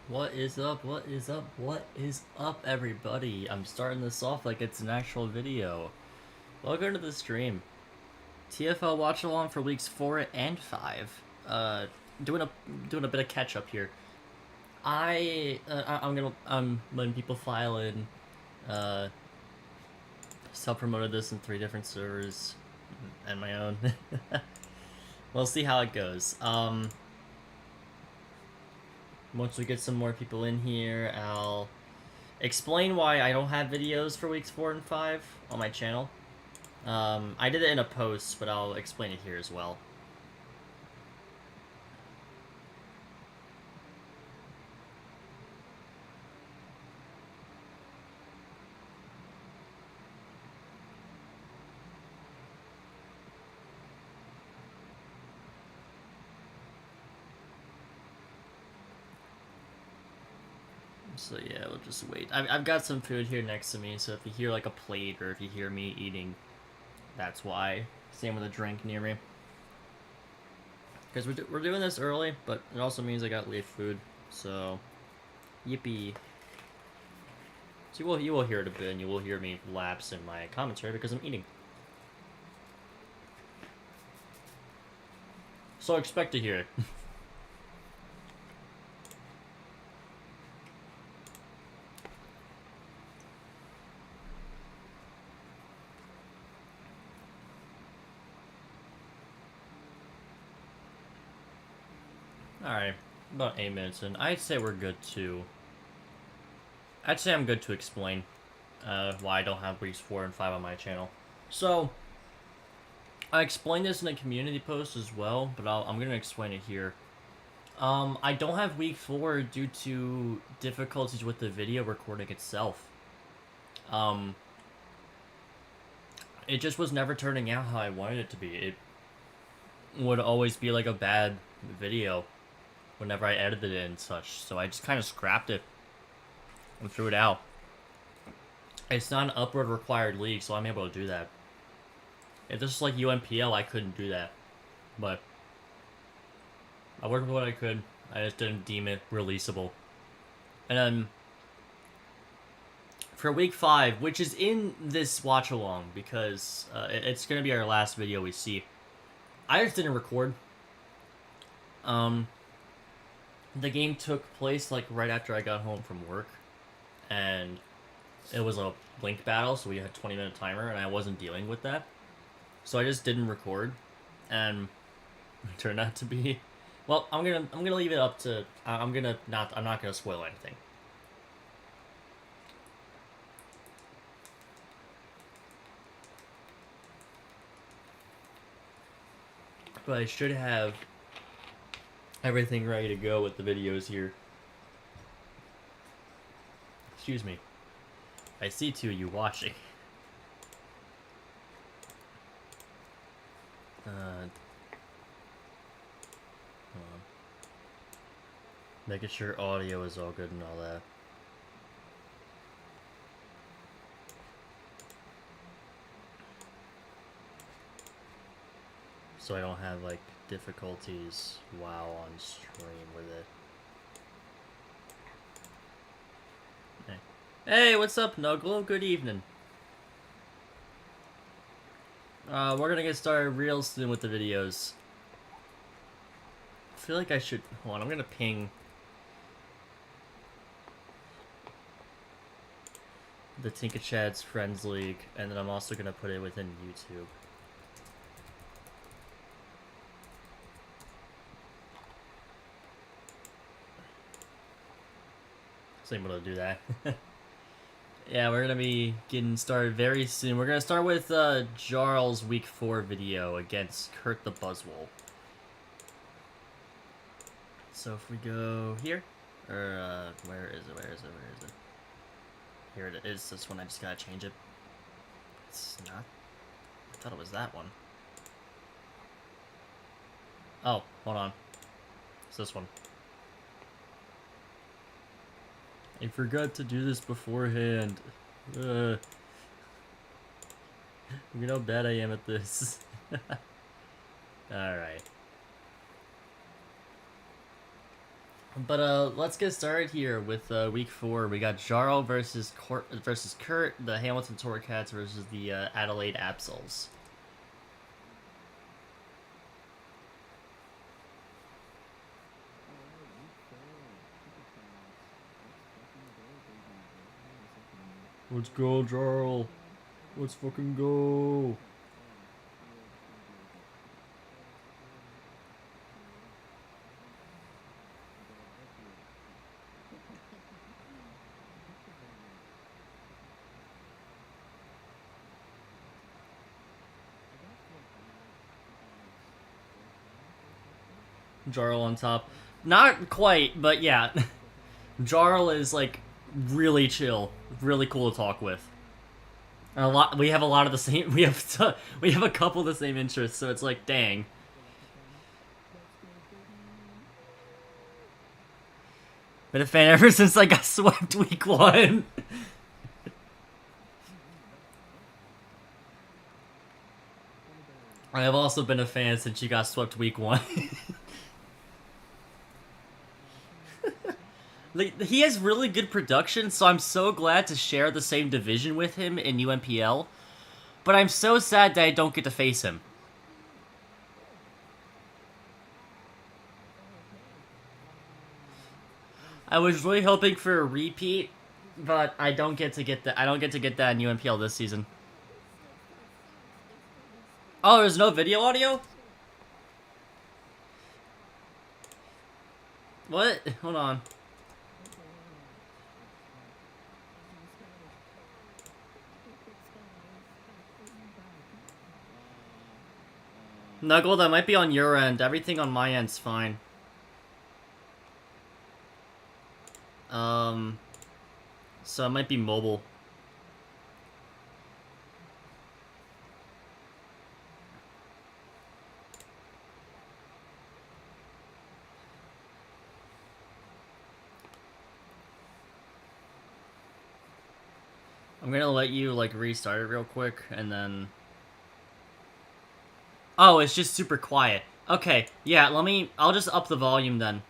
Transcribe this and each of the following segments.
What is up? What is up? What is up, everybody? I'm starting this off like it's an actual video. Welcome to the stream. TFL Watchalong for weeks 4 and 5. Doing a bit of catch up here. I'm letting people file in. Self-promoted this in 3 different servers and my own. We'll see how it goes. Once we get some more people in here, I'll explain why I don't have videos for weeks 4 and 5 on my channel. I did it in a post, but I'll explain it here as well. So yeah, we'll just wait. I've got some food here next to me, so if you hear like a plate or if you hear me eating, that's why. Same with a drink near me. Because we're doing this early, but it also means I got leaf food, so yippee. So you will hear it a bit, and you will hear me lapse in my commentary because I'm eating. So expect to hear it. Alright, about 8 minutes in. I'd say we're good to... I'd say I'm good to explain why I don't have weeks 4 and 5 on my channel. So, I explained this in a community post as well, but I'm going to explain it here. I don't have week 4 due to difficulties with the video recording itself. It just was never turning out how I wanted it to be. It would always be like a bad video whenever I edited it and such, so I just kind of scrapped it and threw it out. It's not an upload required league, so I'm able to do that. If this was like UMPL, I couldn't do that. But I worked with what I could. I just didn't deem it releasable. And then for week 5, which is in this watch along because it's gonna be our last video we see, I just didn't record. The game took place like right after I got home from work, and it was a link battle, so we had a 20-minute timer, and I wasn't dealing with that, so I just didn't record, and it turned out to be, well, I'm gonna leave it up to, I'm not gonna spoil anything. But I should have everything ready to go with the videos here. Excuse me. I see two of you watching. Hold on. Making sure audio is all good and all that. So I don't have like difficulties while on stream with it. Hey, what's up, Nuglo? Good evening. We're gonna get started real soon with the videos. I feel like I should... Hold on, I'm gonna ping the Tinkachad's Friends League, and then I'm also gonna put it within YouTube. So I'm able to do that. Yeah, we're gonna be getting started very soon. We're gonna start with Jarl's week 4 video against Kurt the Buzzwole. So if we go here, or where is it? Here it is. This one, I just gotta change it. It's not. I thought it was that one. Oh, hold on. It's this one. I forgot to do this beforehand. You know how bad I am at this. Alright. But let's get started here with week 4. We got Jarl versus Kurt, the Hamilton Torcats versus the Adelaide Absols. Let's go, Jarl. Let's fucking go. Jarl on top. Not quite, but yeah. Jarl is like really chill, really cool to talk with. And we have a lot of the same. We have a couple of the same interests, so it's like, dang. Been a fan ever since I got swept week 1. I have also been a fan since you got swept week 1. He has really good production, so I'm so glad to share the same division with him in UMPL. But I'm so sad that I don't get to face him. I was really hoping for a repeat, but I don't get that. I don't get to get that in UMPL this season. Oh, there's no video audio? What? Hold on. Nuggle, that might be on your end. Everything on my end's fine. So it might be mobile. I'm gonna let you, like, restart it real quick, and then... Oh, it's just super quiet. Okay, yeah, I'll just up the volume then.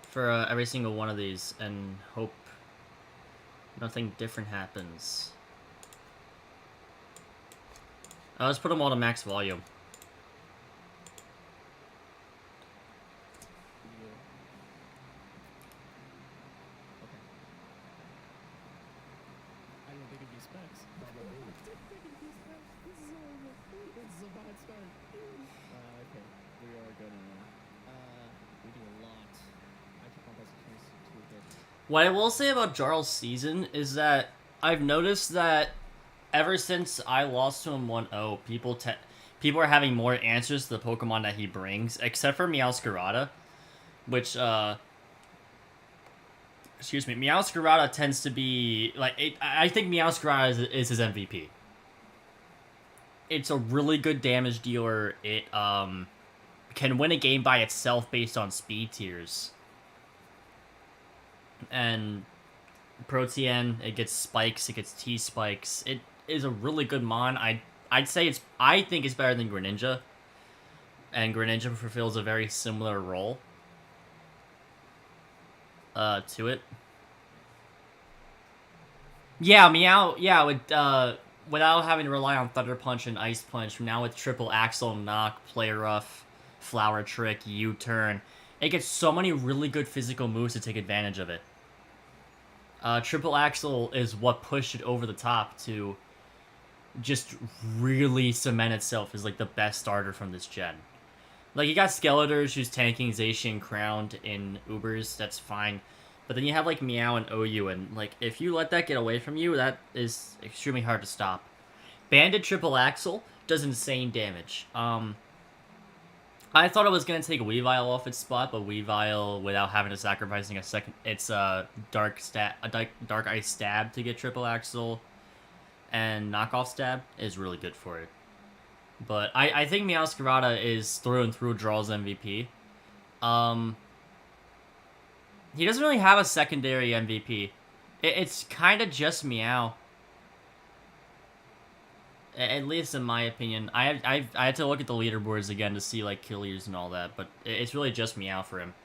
For every single one of these, and hope nothing different happens. I'll just put them all to max volume. What I will say about Jarl's season is that I've noticed that ever since I lost to him 1-0, people are having more answers to the Pokemon that he brings, except for Meowscarada, which, excuse me, Meowscarada tends to be, like, I think Meowscarada is his MVP. It's a really good damage dealer. It, can win a game by itself based on speed tiers. And Protean, it gets spikes, it gets T-spikes. It is a really good mon. I think it's better than Greninja. And Greninja fulfills a very similar role to it. Yeah, without having to rely on Thunder Punch and Ice Punch, now with Triple Axle, Knock, Play Rough, Flower Trick, U-Turn, it gets so many really good physical moves to take advantage of it. Triple Axle is what pushed it over the top to just really cement itself as, like, the best starter from this gen. Like, you got Skeletors who's tanking Zacian Crowned in Ubers, that's fine. But then you have, like, Meow and OU, and, like, if you let that get away from you, that is extremely hard to stop. Banded Triple Axle does insane damage. I thought I was going to take Weavile off its spot, but Weavile, without having to sacrificing its Dark Ice Stab to get Triple Axle and Knockoff Stab, is really good for it. But I think Meowscarada is through and through Jarl's MVP. He doesn't really have a secondary MVP. It's kind of just Meow. At least in my opinion. I had to look at the leaderboards again to see, like, kill leaders and all that, but it's really just Meow for him.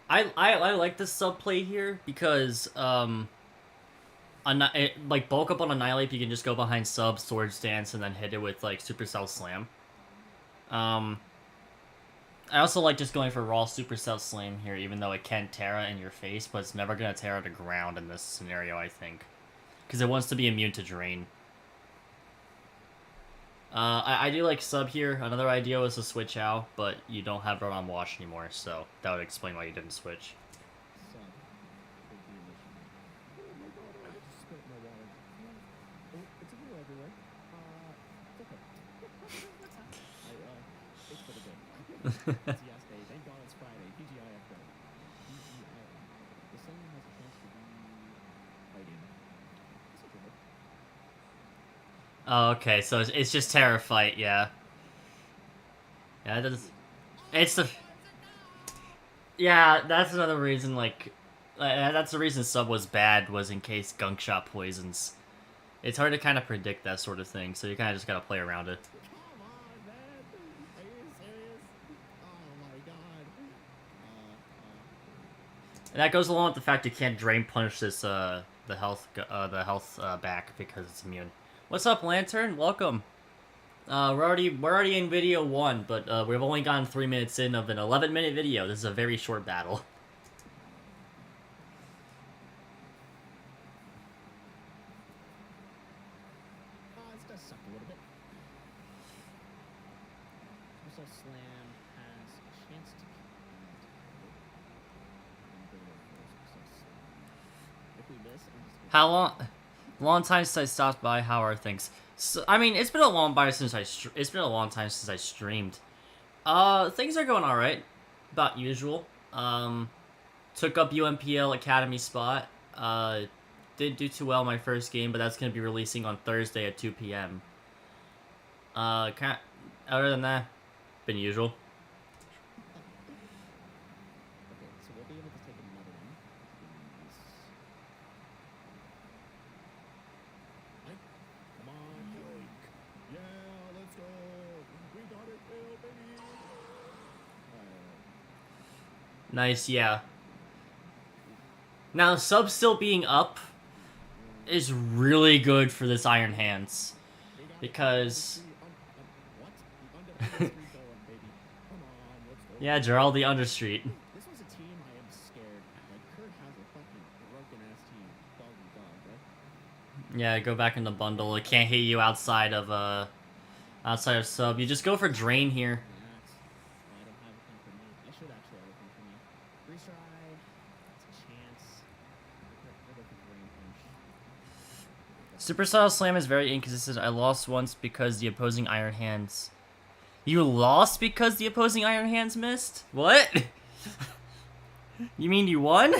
I like this sub play here because like bulk up on Annihilate, you can just go behind sub, Swords Dance, and then hit it with like Supercell Slam. I also like just going for raw Supercell Slam here, even though it can Terra in your face, but it's never gonna Terra to ground in this scenario, I think, because it wants to be immune to Drain. I do like sub here. Another idea was to switch out, but you don't have Run on Watch anymore, so that would explain why you didn't switch. Oh, okay, so it's just Terra fight, yeah. Yeah, it's the... Yeah, that's another reason, like... that's the reason sub was bad, was in case Gunk Shot poisons. It's hard to kind of predict that sort of thing, so you kind of just gotta play around it. And that goes along with the fact you can't Drain Punch this, the health back because it's immune. What's up, Lantern? Welcome. We're already in video 1, but we've only gotten 3 minutes in of an 11-minute video. This is a very short battle. It's gonna suck a little bit. Supercell Slam has a chance to if we miss, How long? Long time since I stopped by. How are things? So, I mean, it's been a long time since I streamed. Things are going all right, about usual. Took up UMPL Academy spot. Didn't do too well in my first game, but that's gonna be releasing on Thursday at 2 p.m. Other than that, been usual. Okay, so we'll be able to take another one. Come on, yoink. Yeah, let's go. We got it, baby. Nice, yeah. Now, sub still being up is really good for this Iron Hands. Because... yeah, Gerald the Understreet. This was a team I am scared. Like, Kurt has a fucking broken-ass team. Dog, right? Yeah, go back in the bundle. It can't hit you outside of sub. You just go for Drain here. I don't have a thing for me. I should actually have a thing for me. Freeze try. That's a chance. I'll go for Drain Punch. Supercell Slam is very inconsistent. I lost once because the opposing Iron Hands... You lost because the opposing Iron Hands missed? What? You mean you won?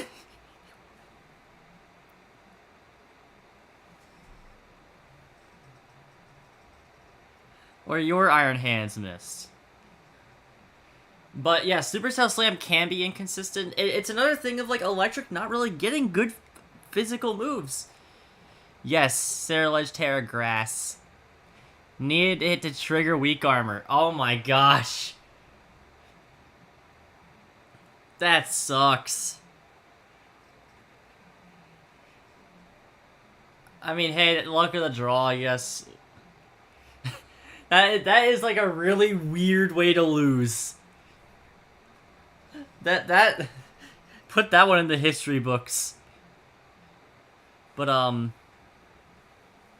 Or your Iron Hands missed? But yeah, Supercell Slam can be inconsistent. It's another thing of like Electric not really getting good physical moves. Yes, Cerulege Terra Grass. Needed it to trigger weak armor. Oh my gosh. That sucks. I mean, hey, luck of the draw, I guess. That is like a really weird way to lose. That put that one in the history books. But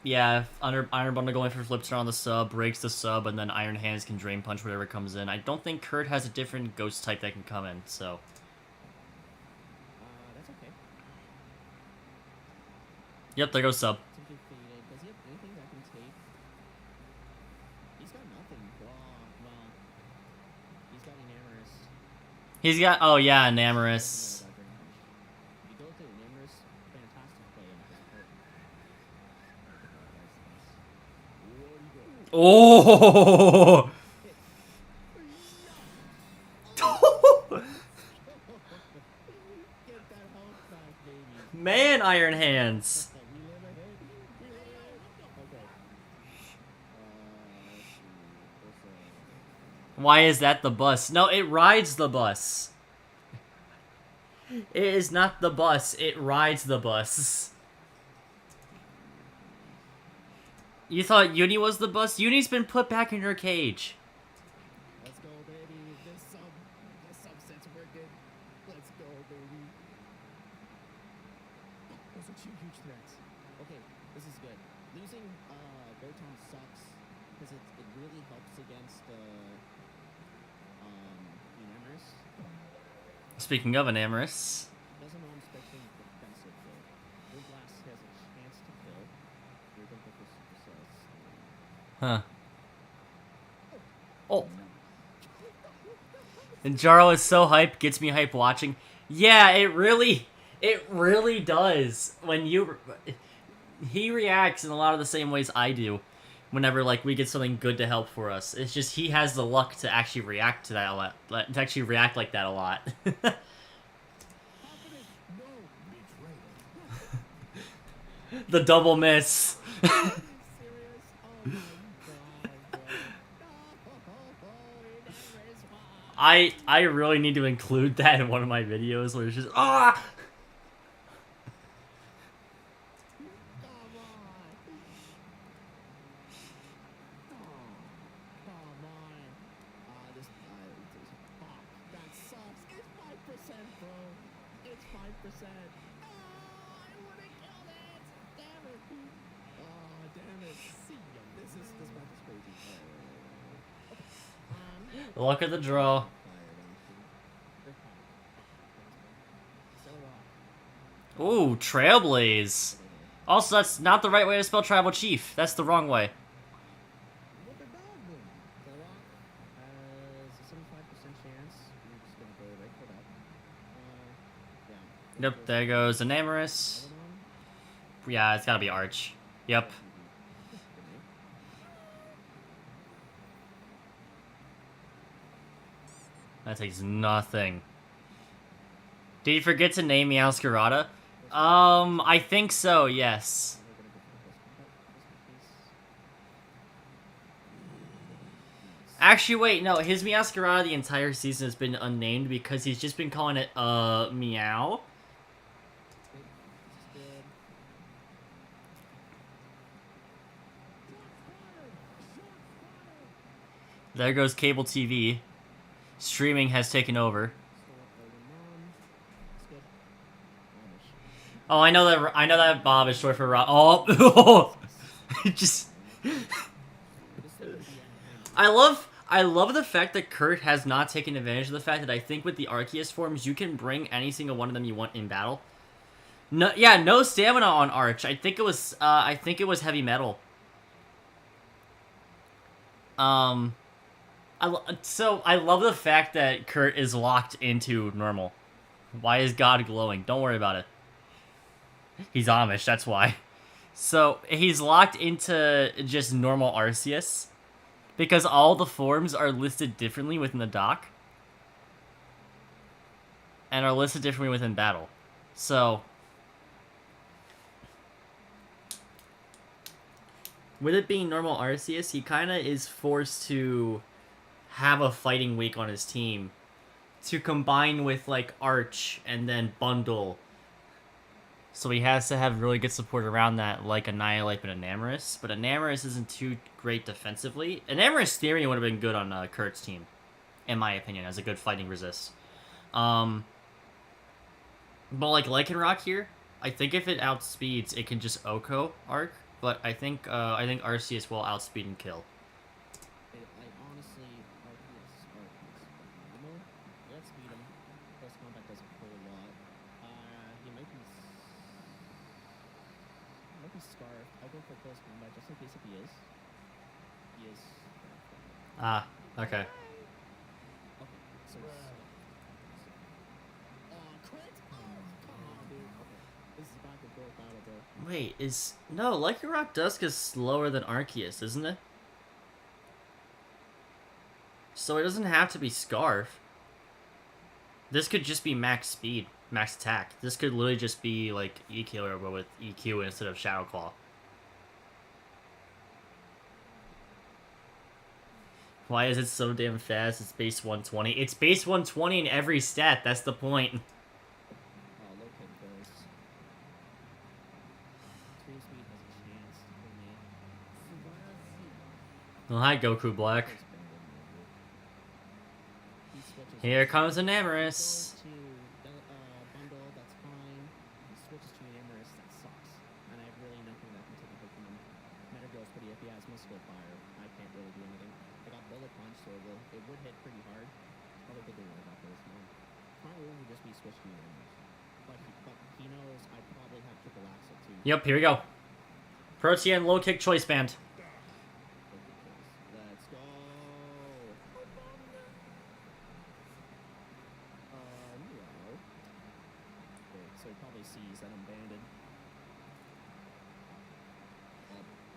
yeah, Iron Bundle going for Flip Turn on the sub, breaks the sub, and then Iron Hands can Drain Punch whatever comes in. I don't think Kurt has a different Ghost type that can come in, so... That's okay. Yep, there goes sub. Does he have anything that can take? He's got nothing. Well, he's got Enamorous. He's got... Oh, yeah, Enamorous. If you go to Enamorous, fantastic play on his part. Oh! Man, Iron Hands. Why is that the bus? No, it rides the bus. It is not the bus. It rides the bus. You thought Uni was the bus? Uni's been put back in her cage. Let's go, baby. This subset's working. Let's go, baby. Those are two huge threats. Okay, this is good. Losing Bertom sucks because it really helps against the Enamorous. Speaking of Enamorous. Doesn't know I'm expecting defensive though. Blue Blast has a chance to kill. You're going to go for Super Cells. Huh. Oh. And Jaro is so hyped, gets me hyped watching. Yeah, it really does. When he reacts in a lot of the same ways I do. Whenever, like, we get something good to help for us. It's just he has the luck to actually react to that a lot. To actually react like that a lot. The double miss. I really need to include that in one of my videos where it's just ah. Look at the draw. Ooh, Trailblaze. Also, that's not the right way to spell Tribal Chief. That's the wrong way. Yep, there goes Enamorous. Yeah, it's gotta be Arch. Yep. That takes nothing. Did you forget to name Meowscarada? I think so, yes. Actually, wait, no, his Meowscarada the entire season has been unnamed because he's just been calling it, Meow. There goes cable TV. Streaming has taken over. Oh, I know that Bob is short for Rob. Oh, just. I love the fact that Kurt has not taken advantage of the fact that I think with the Arceus forms you can bring any single one of them you want in battle. No, yeah, no stamina on Arch. I think it was heavy metal. I love the fact that Kurt is locked into normal. Why is God glowing? Don't worry about it. He's Amish, that's why. So, he's locked into just normal Arceus. Because all the forms are listed differently within the dock. And are listed differently within battle. So, with it being normal Arceus, he kind of is forced to have a fighting week on his team to combine with, like, Arch and then bundle. So he has to have really good support around that, like Annihilate and Enamorous. But Enamorous isn't too great defensively. Enamorous Theory would have been good on Kurt's team, in my opinion, as a good fighting resist. But like Lycanroc here, I think if it outspeeds, it can just Oko Arc. But I think Arceus will outspeed and kill. Ah, okay. Wait, no, Lycanroc Dusk is slower than Arceus, isn't it? So it doesn't have to be Scarf. This could just be max speed, max attack. This could literally just be like E-Killer, but with EQ instead of Shadow Claw. Why is it so damn fast? It's base 120. It's base 120 in every stat. That's the point. Oh, low kick goes. Extreme speed has a chance for me. Well, hi, Goku Black. First band of movie. He switches Here to- comes an goes Amorous. to bundle, that's fine. He switches to an Amorous, that sucks. And I have really nothing that can take a hit from him. Metagro's pretty iffy, has Mystical Fire. I can't really do anything. I got Bullet Punch, so it would hit pretty hard. Probably good thing I got this one. My move would just be switch to an Amorous. But he knows I probably have triple axle too. Yep, here we go. Protean low kick choice band. Let's go. No. Wait, so he probably sees that I'm banded.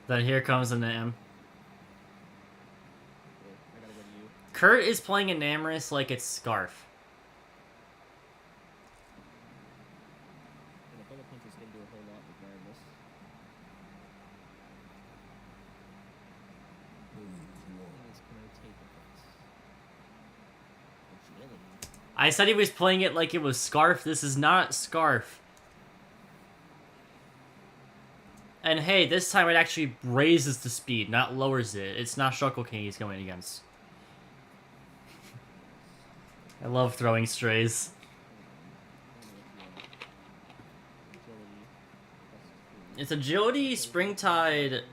Then here comes an Am. Wait, I gotta go to you. Kurt is playing an Amorous like it's Scarf. And the bullet punch is gonna do a whole lot regardless. Thing is, can I take a hit? Agility. I said he was playing it like it was Scarf. This is not Scarf. And hey, this time it actually raises the speed, not lowers it. It's not Shuckle King he's going against. I love throwing strays. It's Agility, Springtide.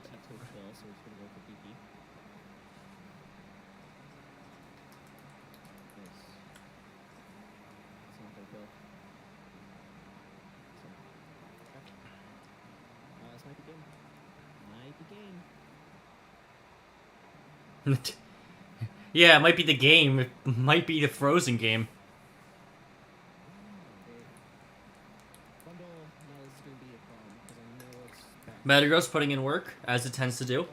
Yeah, it might be the game. It might be the Frozen game. Metagross putting in work, as it tends to do.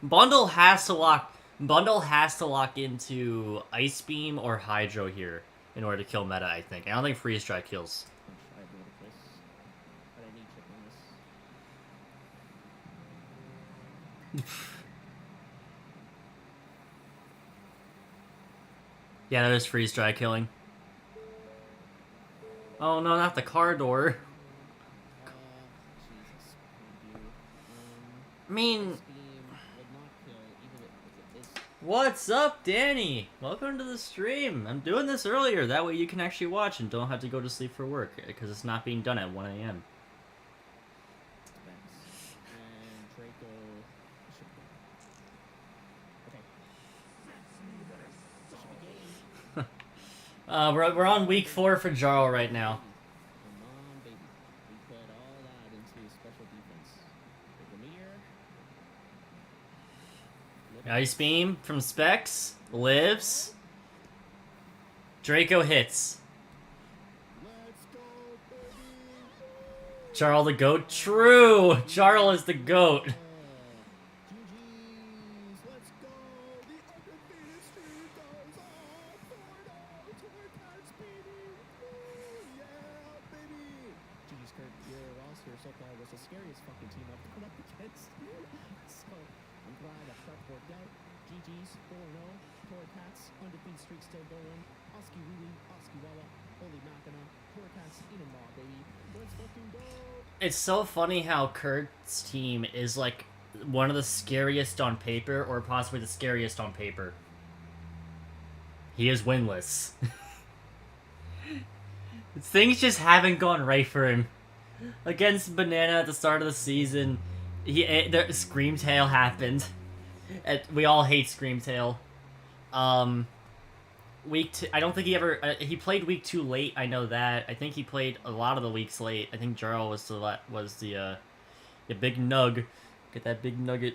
Bundle has to lock into Ice Beam or Hydro here in order to kill meta, I think. I don't think Freeze Dry kills. Yeah, that is Freeze Dry killing. Oh no, not the car door. I mean, what's up, Danny? Welcome to the stream. I'm doing this earlier, that way you can actually watch and don't have to go to sleep for work, because it's not being done at 1 a.m. We're on week 4 for Jarl right now. Ice Beam from Specs lives. Draco hits. Jarl the GOAT. True! Jarl is the GOAT. It's so funny how Kurt's team is like one of the scariest on paper, or possibly the scariest on paper. He is winless. Things just haven't gone right for him. Against Banana at the start of the season, Screamtail happened. We all hate Screamtail. Week 2, I don't think he ever... he played week 2 late, I know that. I think he played a lot of the weeks late. I think Jarl was the big nug. Get that big nugget.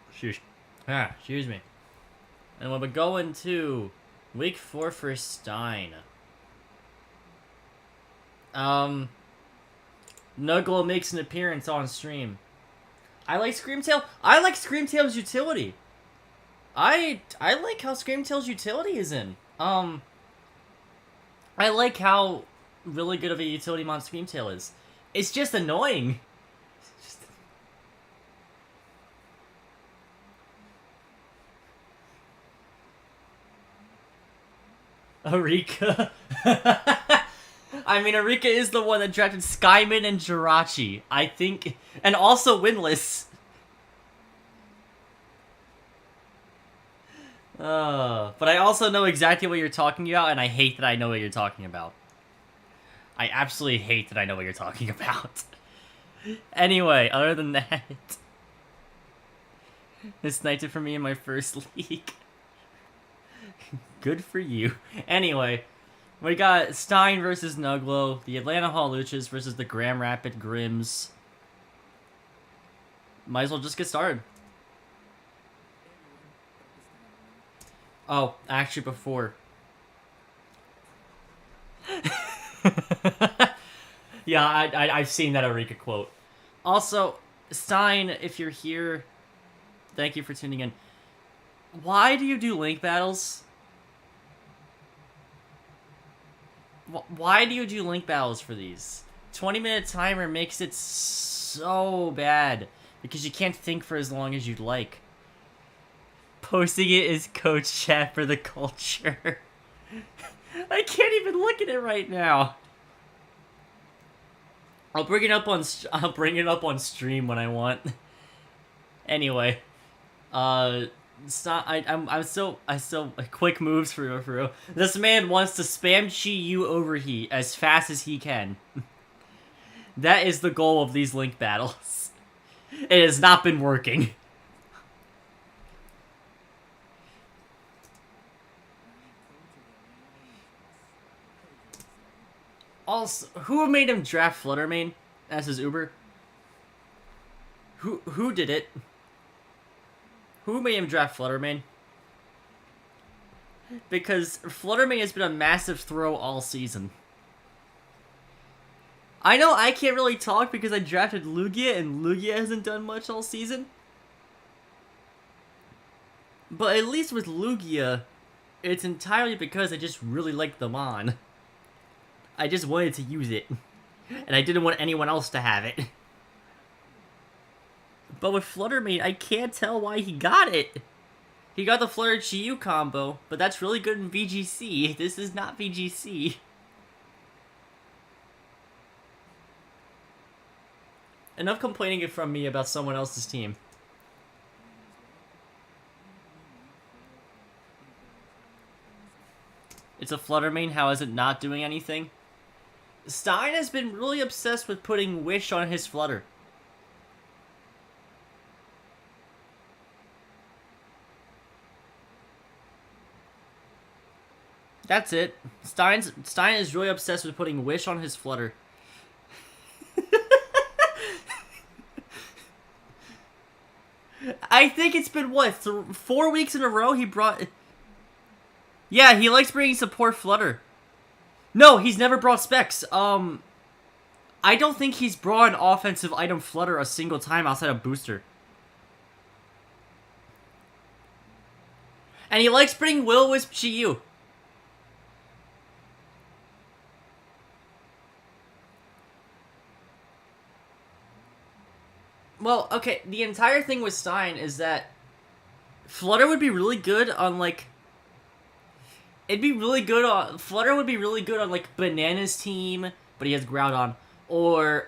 Excuse me. And we'll be going to week 4 for Stein. Nuggle makes an appearance on stream. I like Screamtail. I like Screamtail's utility. I like how Screamtail's utility is in. I like how really good of a utility mod Screamtail is. It's just annoying. Arika. I mean, Arika is the one that drafted Skyman and Jirachi. I think... And also winless. But I also know exactly what you're talking about, and I hate that I know what you're talking about. I absolutely hate that I know what you're talking about. Anyway, other than that... This sniped it for me in my first league. Good for you. Anyway, we got Stein versus Nuglo, the Atlanta Hawluchas versus the Grand Rapid Grims. Might as well just get started. Oh, actually before. Yeah, I've seen that Arika quote. Also, Stein, if you're here, thank you for tuning in. Why do you do link battles? Why do you do link battles for these? 20-minute timer makes it so bad because you can't think for as long as you'd like. Posting it is coach chat for the culture. I can't even look at it right now. I'll bring it up on stream when I want. Anyway, it's not. I'm still quick moves for real. This man wants to spam Chi Yu overheat as fast as he can. That is the goal of these link battles. It has not been working. Also, who made him draft Fluttermane as his Uber? Who did it? Who made him draft Fluttermane? Because Fluttermane has been a massive throw all season. I know I can't really talk because I drafted Lugia and Lugia hasn't done much all season. But at least with Lugia, it's entirely because I just really like the Mon. I just wanted to use it. And I didn't want anyone else to have it. But with Fluttermane, I can't tell why he got it. He got the Flutter Chi-Yu combo, but that's really good in VGC. This is not VGC. Enough complaining from me about someone else's team. It's a Fluttermane, how is it not doing anything? Stein has been really obsessed with putting Wish on his Flutter. That's it. Stein is really obsessed with putting Wish on his Flutter. I think it's been, what, 4 weeks in a row he brought... Yeah, he likes bringing support Flutter. No, he's never brought Specs. I don't think he's brought an offensive item Flutter a single time outside of Booster. And he likes bringing Will-Wisp Chi-Yu. Well, okay, the entire thing with Stein is that Flutter would be really good on, like... It'd be really good on... Flutter would be really good on, like, Banana's team, but he has Groudon. Or,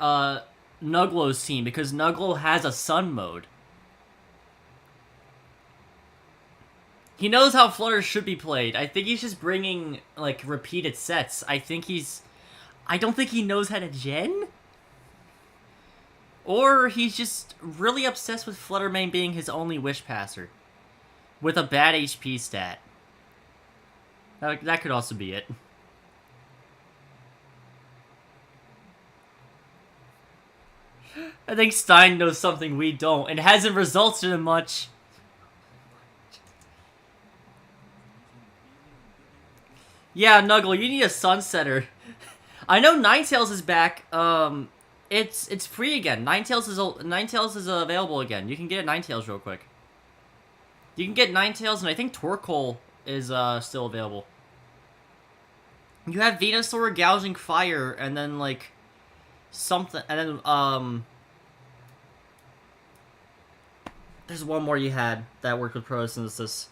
Nuglo's team, because Nuglo has a Sun mode. He knows how Flutter should be played. I think he's just bringing, like, repeated sets. I don't think he knows how to gen? Or he's just really obsessed with Fluttermane being his only Wish Passer. With a bad HP stat. That could also be it. I think Stein knows something we don't, and hasn't resulted in much. Yeah, Nuggle, you need a Sunsetter. I know Ninetales is back. It's free again. Ninetales is available again. You can get Ninetales real quick. You can get Ninetales, and I think Torkoal is still available. You have Venusaur, Gouging Fire, and then like something, and then there's one more you had that worked with Photosynthesis.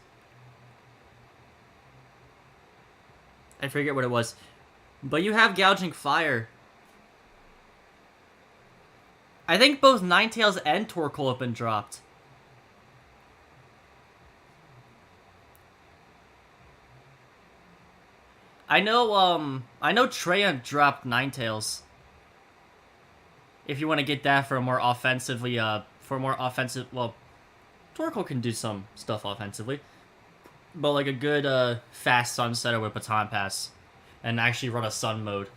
I forget what it was. But you have Gouging Fire. I think both Ninetales and Torkoal have been dropped. I know Treant dropped Ninetales. If you want to get that for a more offensively, well, Torkoal can do some stuff offensively. But like a good, fast Sunsetter with Baton Pass. And actually run a Sun mode.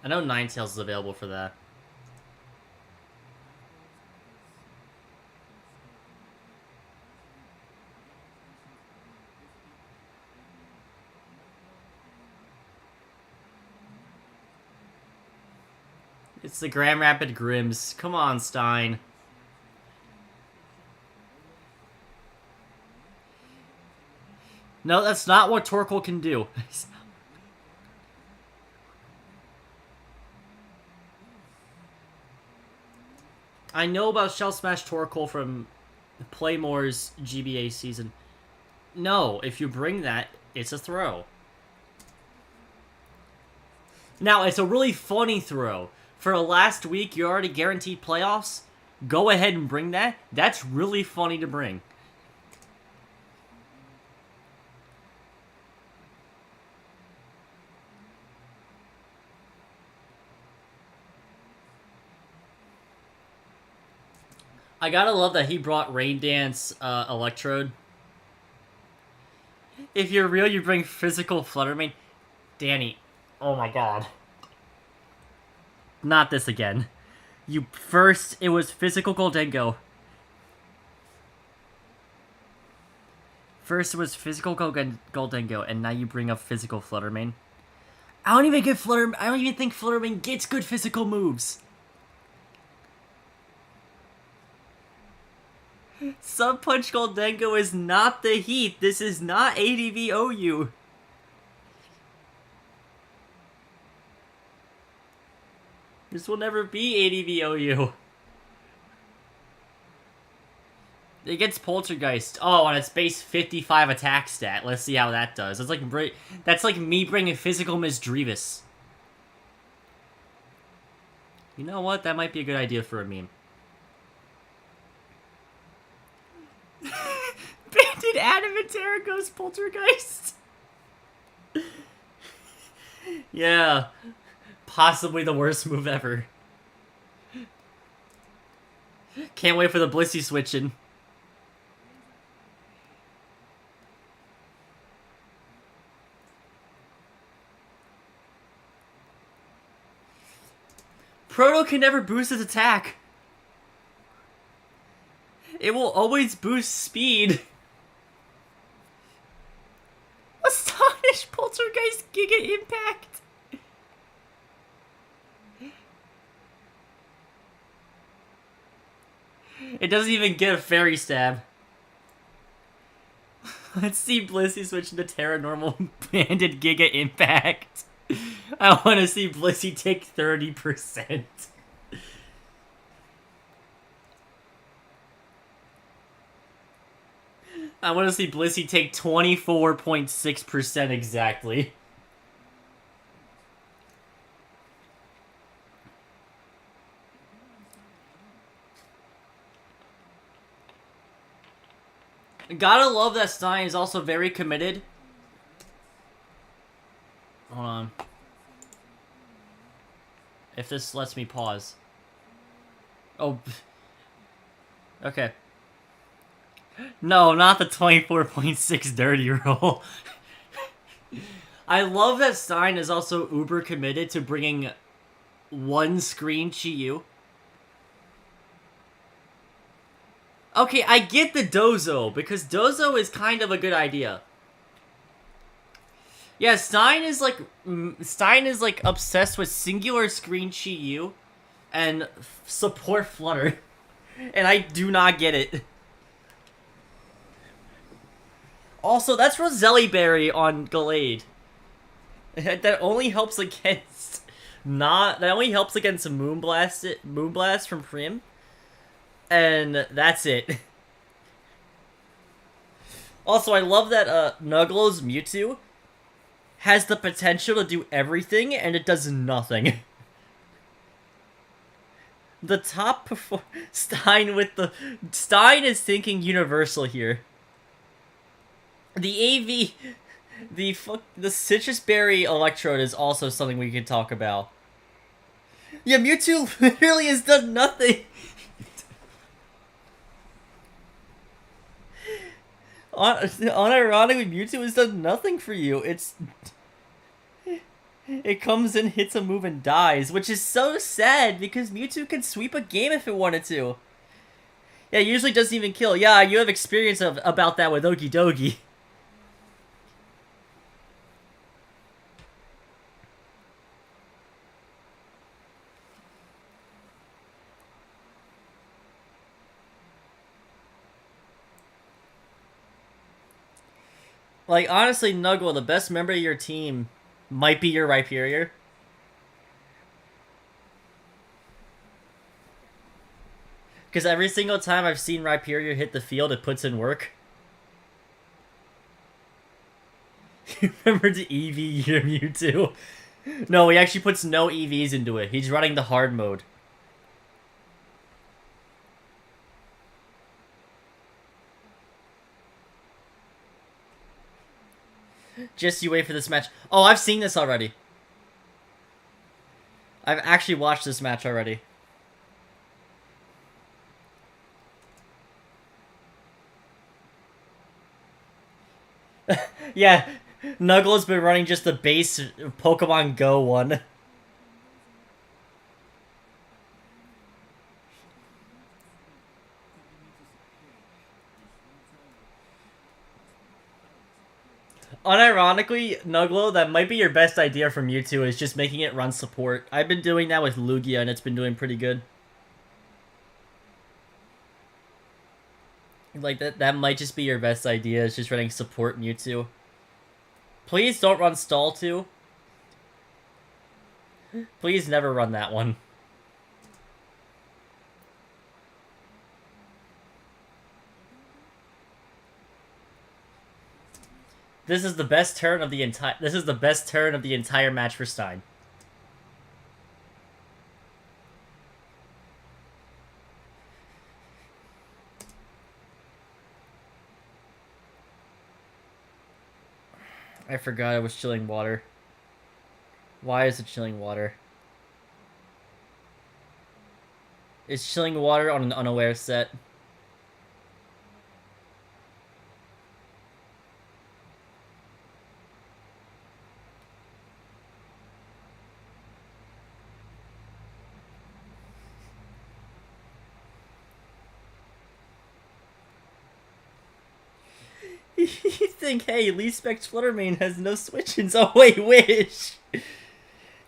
I know Ninetales is available for that. It's the Grand Rapid Grims. Come on, Stein. No, that's not what Torkoal can do. I know about Shell Smash Torkoal from Playmore's GBA season. No, if you bring that, it's a throw. Now, it's a really funny throw. For last week, you're already guaranteed playoffs. Go ahead and bring that. That's really funny to bring. I gotta love that he brought Rain Dance Electrode. If you're real, you bring Physical Fluttermane. Danny, oh my god. Not this again. It was Physical Goldengo. First it was Physical Goldengo, and now you bring up Physical Fluttermane. I don't even think Fluttermane gets good physical moves. Sub Punch Goldengo is not the Heat. This is not ADV-OU. This will never be ADV-OU. It gets Poltergeist. Oh, and it's base 55 attack stat. Let's see how that does. That's like me bringing Physical Misdreavus. You know what? That might be a good idea for a meme. Bandit Adamantera goes Poltergeist. Yeah. Possibly the worst move ever. Can't wait for the Blissey switching. Proto can never boost his attack. It will always boost speed. Astonish Poltergeist Giga Impact. It doesn't even get a Fairy Stab. Let's see Blissey switch into Terra Normal Banded Giga Impact. I want to see Blissey take 30%. I want to see Blissey take 24.6% exactly. Gotta love that Stein is also very committed. Hold on. If this lets me pause. Oh. Okay. No, not the 24.6 dirty roll. I love that Stein is also uber committed to bringing one screen Chi-Yu. Okay, I get the Dozo, because Dozo is kind of a good idea. Yeah, Stein is like obsessed with singular screen Chi-Yu and support Flutter. And I do not get it. Also, that's Roselli Berry on Gallade. That only helps against Moonblast from Prim. And that's it. Also, I love that Nugglo's Mewtwo has the potential to do everything, and it does nothing. The top Stein with the... Stein is thinking universal here. The AV... The Citrus Berry Electrode is also something we could talk about. Yeah, Mewtwo literally has done nothing. Unironically, Mewtwo has done nothing for you. It comes in, hits a move, and dies, which is so sad because Mewtwo can sweep a game if it wanted to. Yeah, it usually doesn't even kill. Yeah, you have experience about that with Okidogi. Like, honestly, Nuggle, the best member of your team might be your Rhyperior. Because every single time I've seen Rhyperior hit the field, it puts in work. You remember to EV your Mewtwo? No, he actually puts no EVs into it. He's running the hard mode. Just you wait for this match. Oh, I've seen this already. I've actually watched this match already. Yeah, Nuggle's been running just the base Pokemon Go one. Unironically, Nuglo, that might be your best idea for Mewtwo, is just making it run support. I've been doing that with Lugia, and it's been doing pretty good. Like, that might just be your best idea, is just running support Mewtwo. Please don't run Stall 2. Please never run that one. This is the best turn of the entire match for Stein. I forgot it was chilling water. Why is it chilling water? It's chilling water on an unaware set. You think, hey, Lee Specs Fluttermane has no switch-ins. Oh, wait, wish!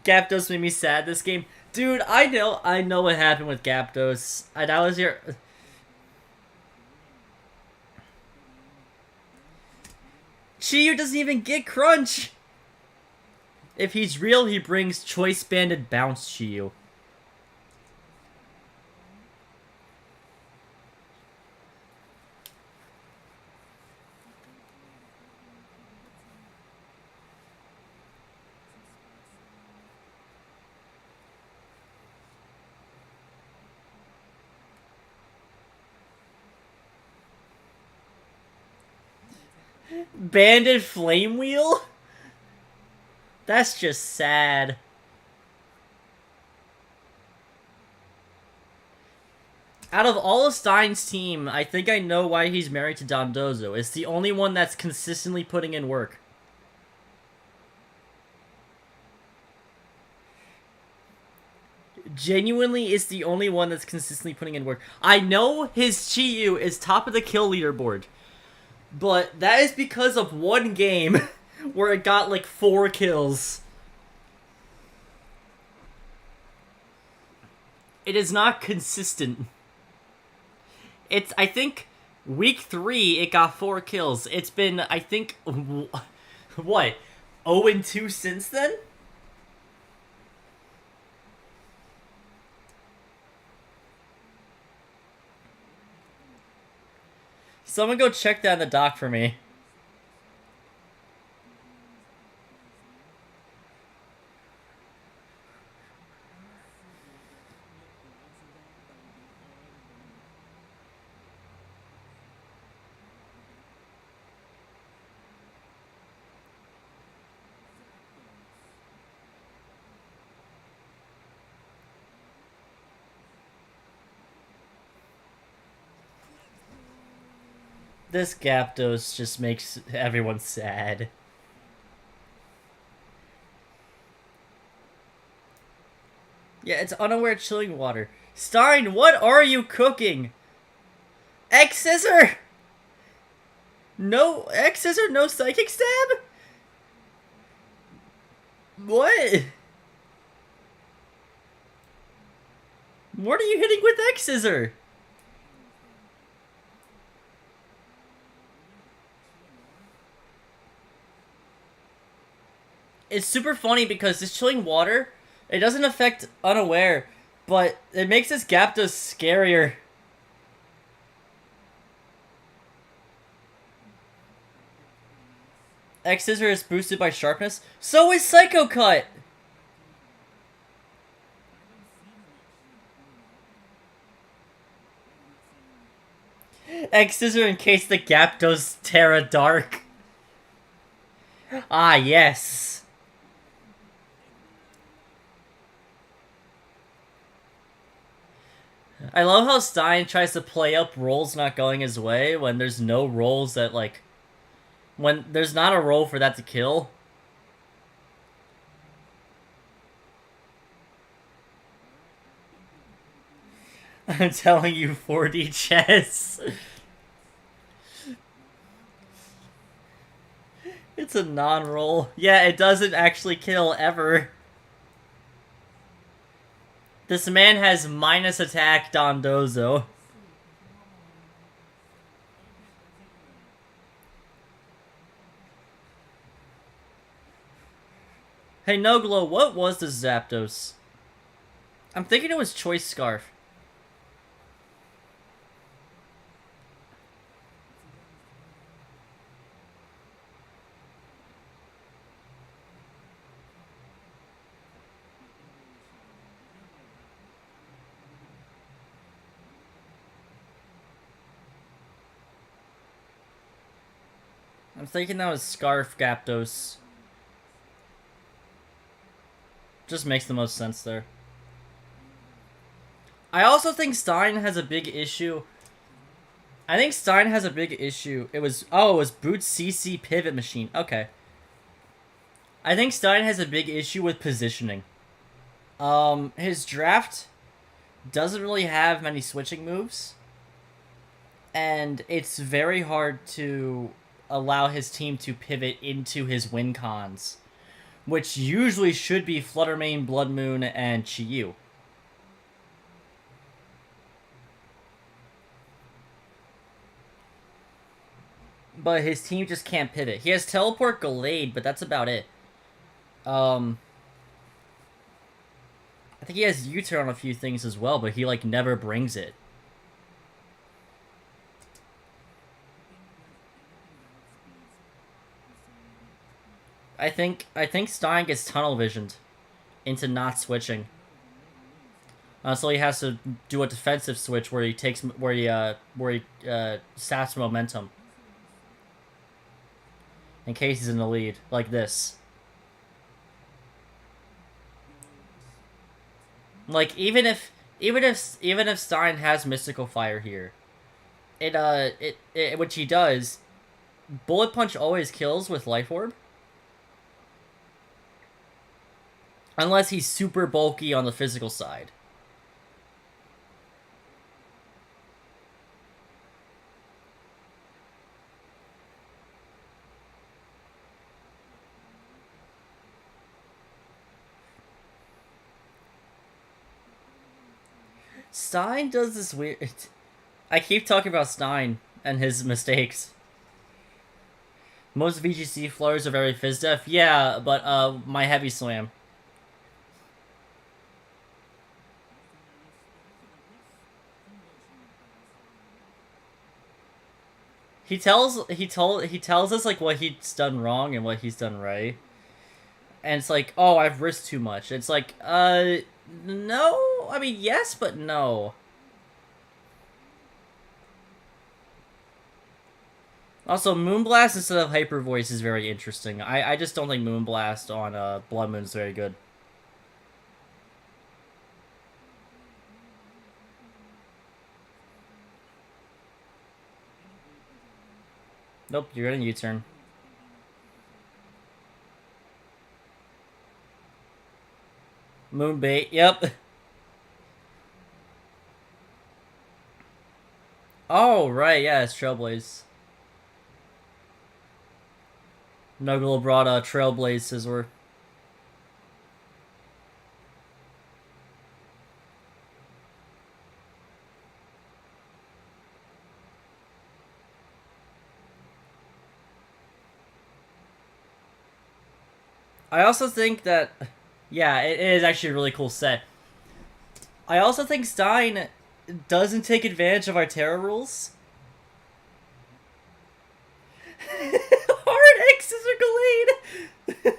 Gapdos made me sad this game. Dude, I know what happened with Gapdos. That was your... Chiyu doesn't even get Crunch! If he's real, he brings Choice Banded Bounce Chiyu. Banded Flame Wheel? That's just sad. Out of all of Stein's team, I think I know why he's married to Dondozo. It's the only one that's consistently putting in work. Genuinely, it's the only one that's consistently putting in work. I know his Chiyu is top of the kill leaderboard. But that is because of one game where it got like 4 kills. It is not consistent. It's, I think, week 3 it got 4 kills. It's been, I think, what, 0-2 since then? Someone go check that in the doc for me. This Gyarados just makes everyone sad. Yeah, it's unaware chilling water. Stein, what are you cooking? X Scissor! No X Scissor, no Psychic Stab? What? What are you hitting with X Scissor? It's super funny because this chilling water, it doesn't affect unaware, but it makes this Gyarados scarier. X Scissor is boosted by sharpness. So is Psycho Cut! X Scissor in case the Gyarados Terra Dark. Ah, yes. I love how Stein tries to play up rolls not going his way when there's no rolls that, like... When there's not a roll for that to kill. I'm telling you, 4D chess. It's a non-roll. Yeah, it doesn't actually kill, ever. This man has minus attack Dondozo. Hey, Noglo, what was the Zapdos? I'm thinking it was Choice Scarf. I'm thinking that was Scarf Gyarados. Just makes the most sense there. I also think Stein has a big issue. I think Stein has a big issue. It was Boots CC Pivot Machine. Okay. I think Stein has a big issue with positioning. His draft doesn't really have many switching moves. And it's very hard to allow his team to pivot into his win cons, which usually should be Fluttermane, Blood Moon, and Chi-Yu. But his team just can't pivot. He has Teleport Gallade, but that's about it. I think he has U-turn on a few things as well, but he, like, never brings it. I think Stein gets tunnel visioned into not switching. So he has to do a defensive switch where he saps momentum. In case he's in the lead, like this. Like even if Stein has Mystical Fire here, which he does, Bullet Punch always kills with Life Orb. Unless he's super bulky on the physical side. Stein does this weird... I keep talking about Stein and his mistakes. Most VGC floors are very phys-def. Yeah, but my Heavy Slam. He tells us like what he's done wrong and what he's done right. And it's like, oh, I've risked too much. It's like, no. I mean, yes, but no. Also, Moonblast instead of Hyper Voice is very interesting. I just don't think Moonblast on Blood Moon is very good. Nope, you're gonna U-turn. Moonbait, yep. Oh, right, yeah, it's Trailblaze. Nuggle brought a Trailblaze Scizor. I also think that, yeah, it is actually a really cool set. I also think Stein doesn't take advantage of our Terra rules. Hard X's are Gallade!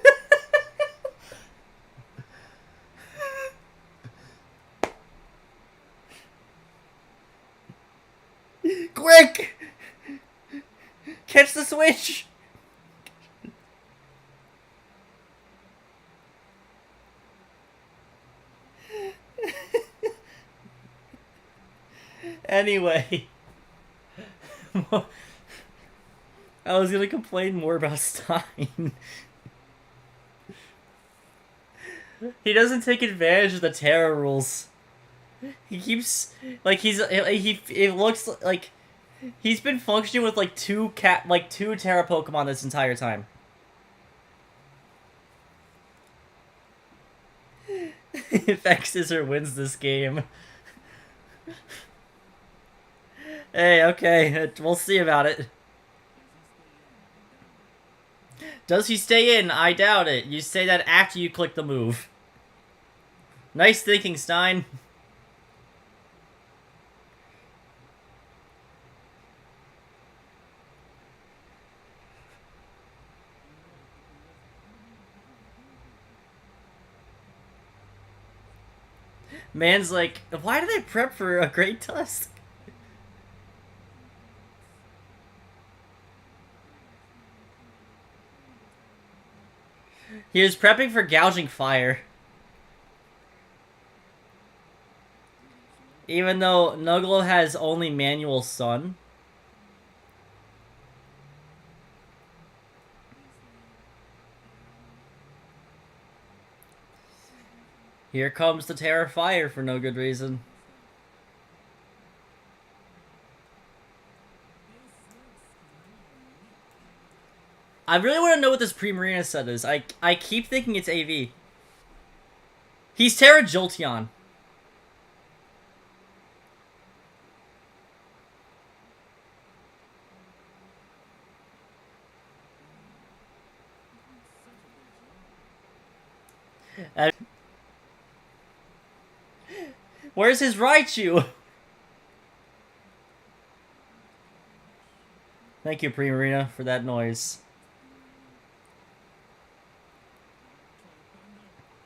Quick! Catch the switch! Anyway. I was gonna complain more about Stein. He doesn't take advantage of the Terra rules. He keeps like it looks like he's been functioning with like two Terra Pokemon this entire time. If X-Scissor wins this game. Hey, okay, we'll see about it. Does he stay in? I doubt it. You say that after you click the move. Nice thinking, Stein. Man's like, why do they prep for a Great Tusk? He was prepping for Gouging Fire. Even though Nuglo has only Manual Sun. Here comes the Terra Fire for no good reason. I really want to know what this Primarina set is. I keep thinking it's AV. He's Terra Jolteon. Where's his Raichu? Thank you, Primarina, for that noise.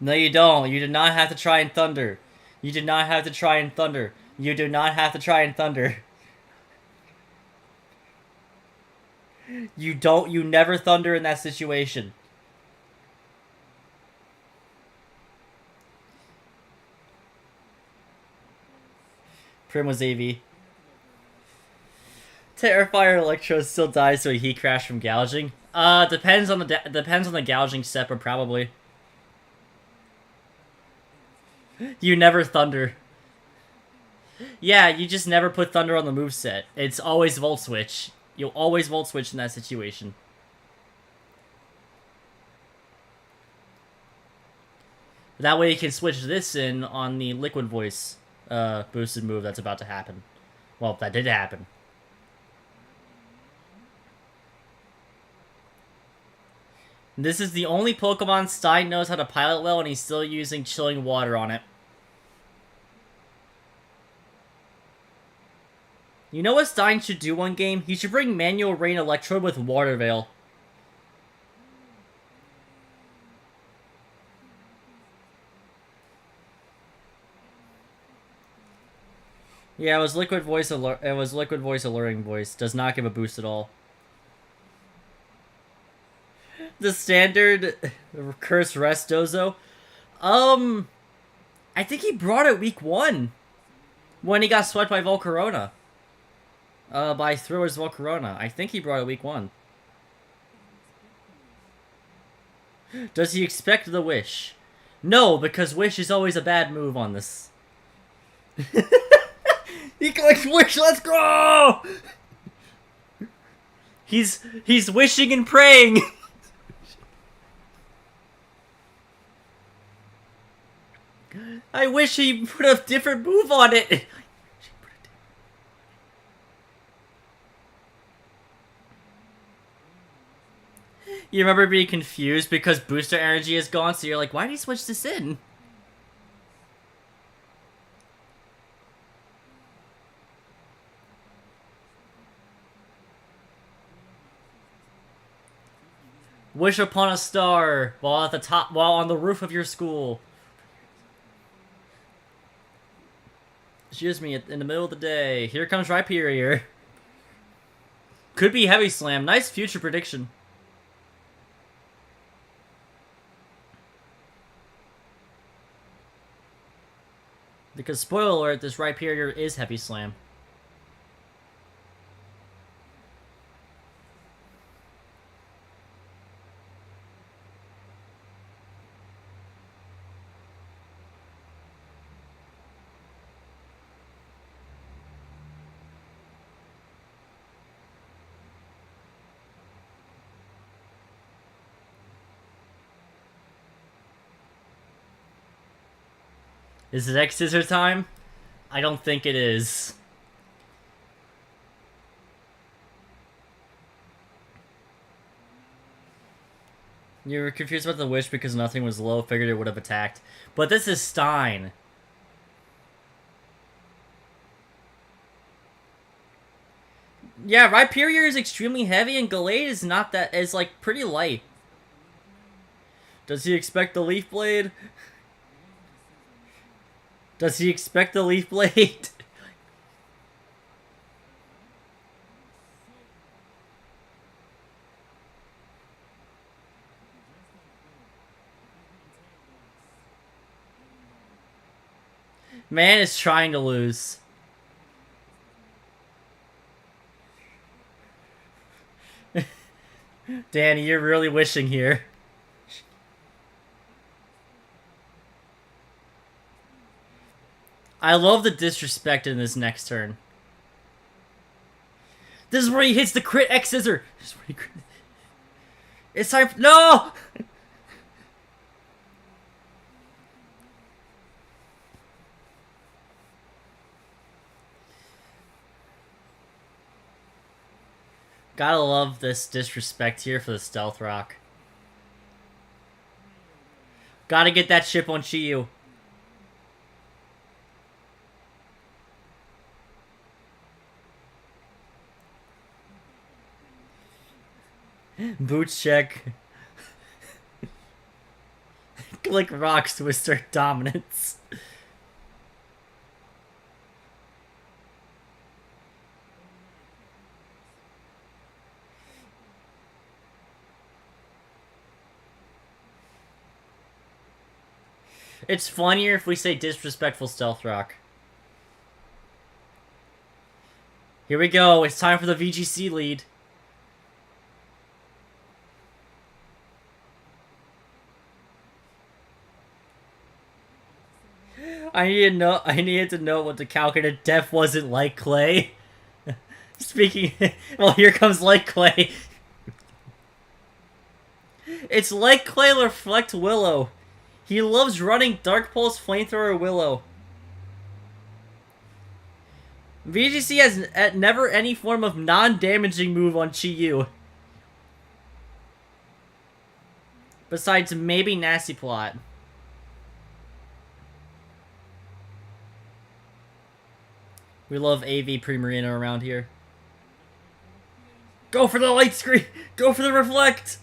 No, you don't. You did not have to try and Thunder. You did not have to try and Thunder. You do not have to try and Thunder. You never Thunder in that situation. Prim was AV. Terrifier Electro still dies so he crashed from gouging. Depends on the gouging set, but probably. You never Thunder. Yeah, you just never put Thunder on the moveset. It's always Volt Switch. You'll always Volt Switch in that situation. That way you can switch this in on the Liquid Voice boosted move that's about to happen. Well, that did happen. This is the only Pokemon Stein knows how to pilot well, and he's still using Chilling Water on it. You know what Stein should do one game? He should bring Manual Rain Electrode with Water Veil. Yeah, it was Liquid Voice Alluring Voice. Does not give a boost at all. The standard Curse Rest Dozo. I think he brought it week 1 when he got swept by Volcarona. By throwers Volcarona. I think he brought it week 1. Does he expect the wish? No, because wish is always a bad move on this. He clicks wish, let's go! He's wishing and praying. I wish he put a different move on it. You remember being confused because booster energy is gone, so you're like, why did he switch this in? Wish upon a star while at the top, while on the roof of your school. Excuse me, in the middle of the day. Here comes Rhyperior. Could be Heavy Slam. Nice future prediction. Because, spoiler alert, this Rhyperior is Heavy Slam. Is it X Scissor time? I don't think it is. You were confused about the wish because nothing was low, figured it would have attacked. But this is Stein. Yeah, Rhyperior is extremely heavy and Gallade is not that, is like pretty light. Does he expect the Leaf Blade? Does he expect the Leaf Blade? Man is trying to lose. Danny, you're really wishing here. I love the disrespect in this next turn. This is where he hits the crit X Scissor. It's time. No! Gotta love this disrespect here for the Stealth Rock. Gotta get that chip on Chiyu. Boots check. Click rocks to assert dominance. It's funnier if we say disrespectful Stealth Rock. Here we go. It's time for the VGC lead. I needed to know what the calculated death wasn't like Clay. Speaking, well, here comes like Clay. It's like Clay Reflect Willow. He loves running Dark Pulse Flamethrower Willow. VGC has never any form of non-damaging move on Chiyu. Besides maybe Nasty Plot. We love AV Primarina around here. Go for the light screen! Go for the reflect!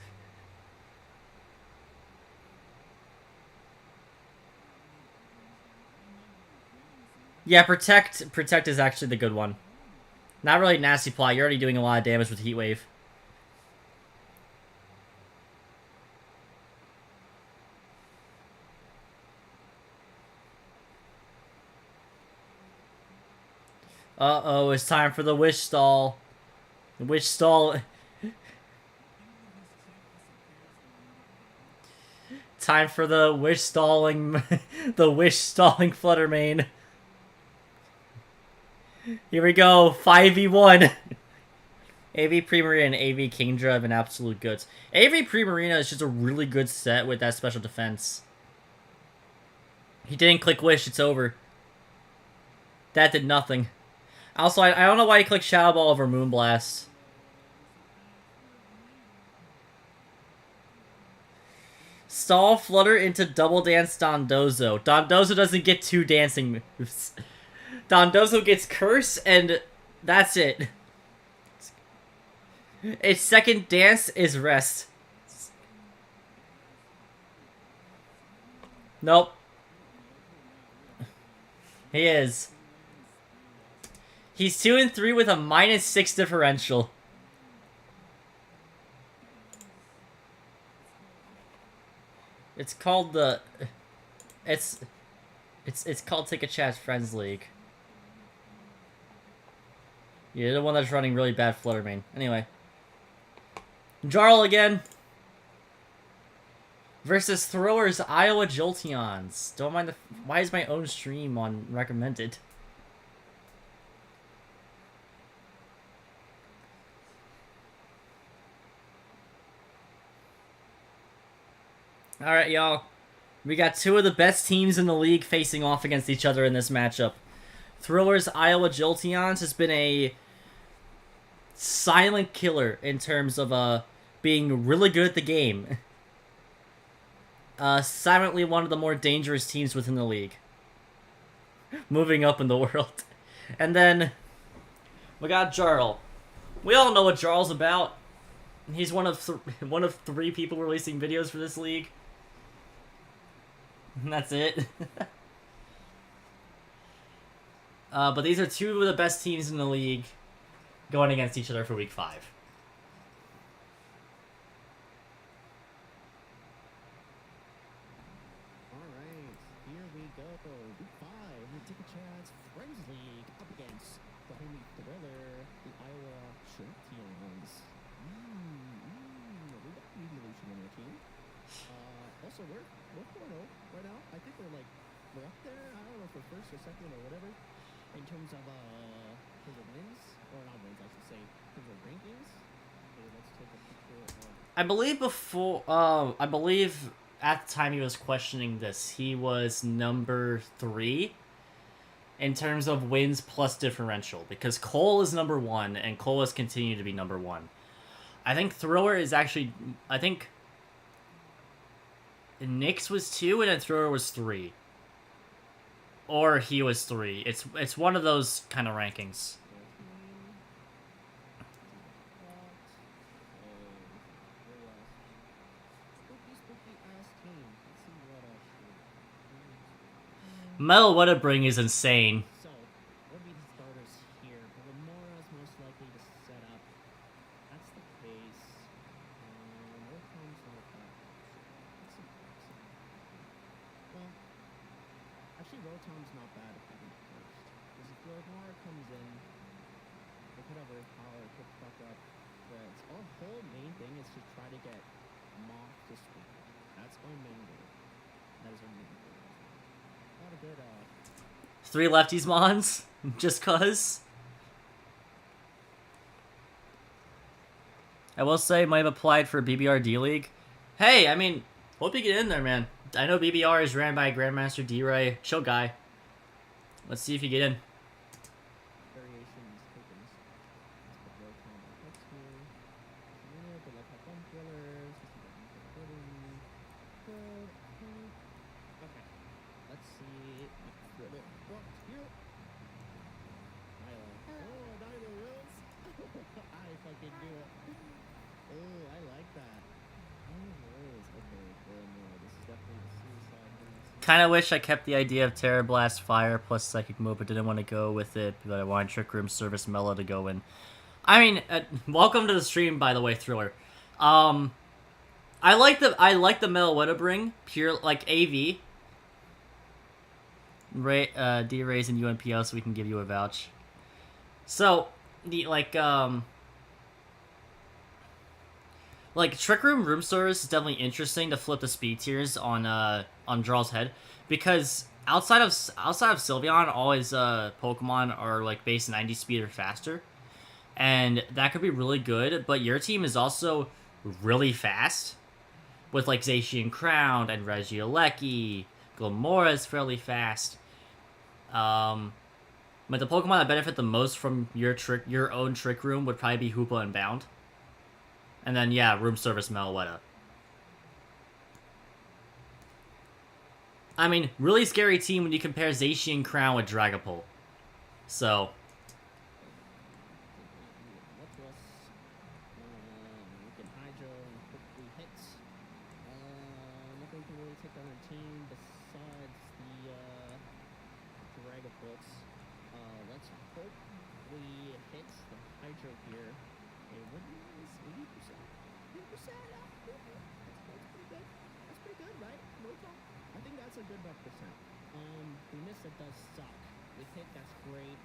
Yeah, Protect is actually the good one. Not really Nasty Plot, you're already doing a lot of damage with Heat Wave. Uh-oh, it's time for the wish stall. The wish stall... Time for the wish stalling... the wish stalling Fluttermane. Here we go, 5v1. AV Primarina and AV Kingdra have been absolute goods. AV Primarina is just a really good set with that special defense. He didn't click Wish, it's over. That did nothing. Also, I don't know why he clicked Shadow Ball over Moonblast. Stall Flutter into Double Dance Dondozo. Dondozo doesn't get 2 dancing moves. Dondozo gets Curse, and that's it. Its second dance is Rest. Nope. He is. He's 2-3 with a -6 differential. It's called the... It's called Take a Chat Friends League. You're the one that's running really bad Fluttermane. Anyway. Jarl again. Versus Thrower's Iowa Jolteons. Don't mind the... Why is my own stream on recommended? Alright, y'all. We got 2 of the best teams in the league facing off against each other in this matchup. Thrower's Iowa Jolteons has been a silent killer in terms of being really good at the game. Silently one of the more dangerous teams within the league. Moving up in the world. And then we got Jarl. We all know what Jarl's about. He's one of 3 people releasing videos for this league. And that's it. But these are 2 of the best teams in the league going against each other for week 5. Alright, here we go. Week 5, the Take a Chance Friends League up against the homie Thriller, the Iowa Jolteons. We got Evolution on our team. Also, we're 4-0 right now. I think we're up there. I don't know if we're first or second or whatever. In terms of wins, or not wins, I should say, in terms of rankings. Okay, let's take a picture of... I believe at the time he was questioning this, he was number 3 in terms of wins plus differential, because Cole is number 1, and Cole has continued to be number 1. I think Thrower is actually... I think Nyx was 2, and then Thrower was 3. Or he was 3. It's one of those kind of rankings. Metal What It Bring is insane. So, what would be the starters here? Mora's most likely to set up. That's the case. Rotom's not that. Well, actually, Rotom's not bad if we do first. Because if Mora comes in, they could overpower, could fuck up Reds. Our whole main thing is to try to get Moth to swing. That's our main goal. That is our main goal. A lot of good, 3 lefties mons, just cuz. I will say, might have applied for BBRD League. Hey, I mean, hope you get in there, man. I know BBR is ran by Grandmaster D-Ray. Chill guy. Let's see if you get in. variations, tokens. Let's put Rotom on X here. But like have one fillers. Good. Okay. Let's see. Thriller. What? You. Nyla. Oh, Nyla wills. I fucking knew it. Oh, I like that. Nyla wills. Okay, no, this is definitely the suicide move. Kind of wish I kept the idea of Terra Blast Fire plus Psychic Move, but didn't want to go with it. But I wanted Trick Room Service Mellow to go in. I mean, welcome to the stream, by the way, Thriller. I like the Mellow What It Bring, pure like AV. D Rays and UNPO, so we can give you a vouch. So the like Trick Room Service is definitely interesting to flip the speed tiers on Draw's head, because outside of Sylveon, all his Pokemon are like base 90 speed or faster, and that could be really good. But your team is also really fast with like Zacian Crown and Regieleki. Glamora is fairly fast. Um, but the Pokemon that benefit the most from your own Trick Room would probably be Hoopa and Bound. And then, yeah, Room Service Meloetta. I mean, really scary team when you compare Zacian Crown with Dragapult. So, What was we can Hydro and quickly hits. Nothing can really take down our team besides the Dragapults. Let's hope we hit the Hydro here. A win is 80%. 80%? That's pretty good. That's pretty good, right? No talk. I think that's a good percent. We miss it does suck. We hit, that's great.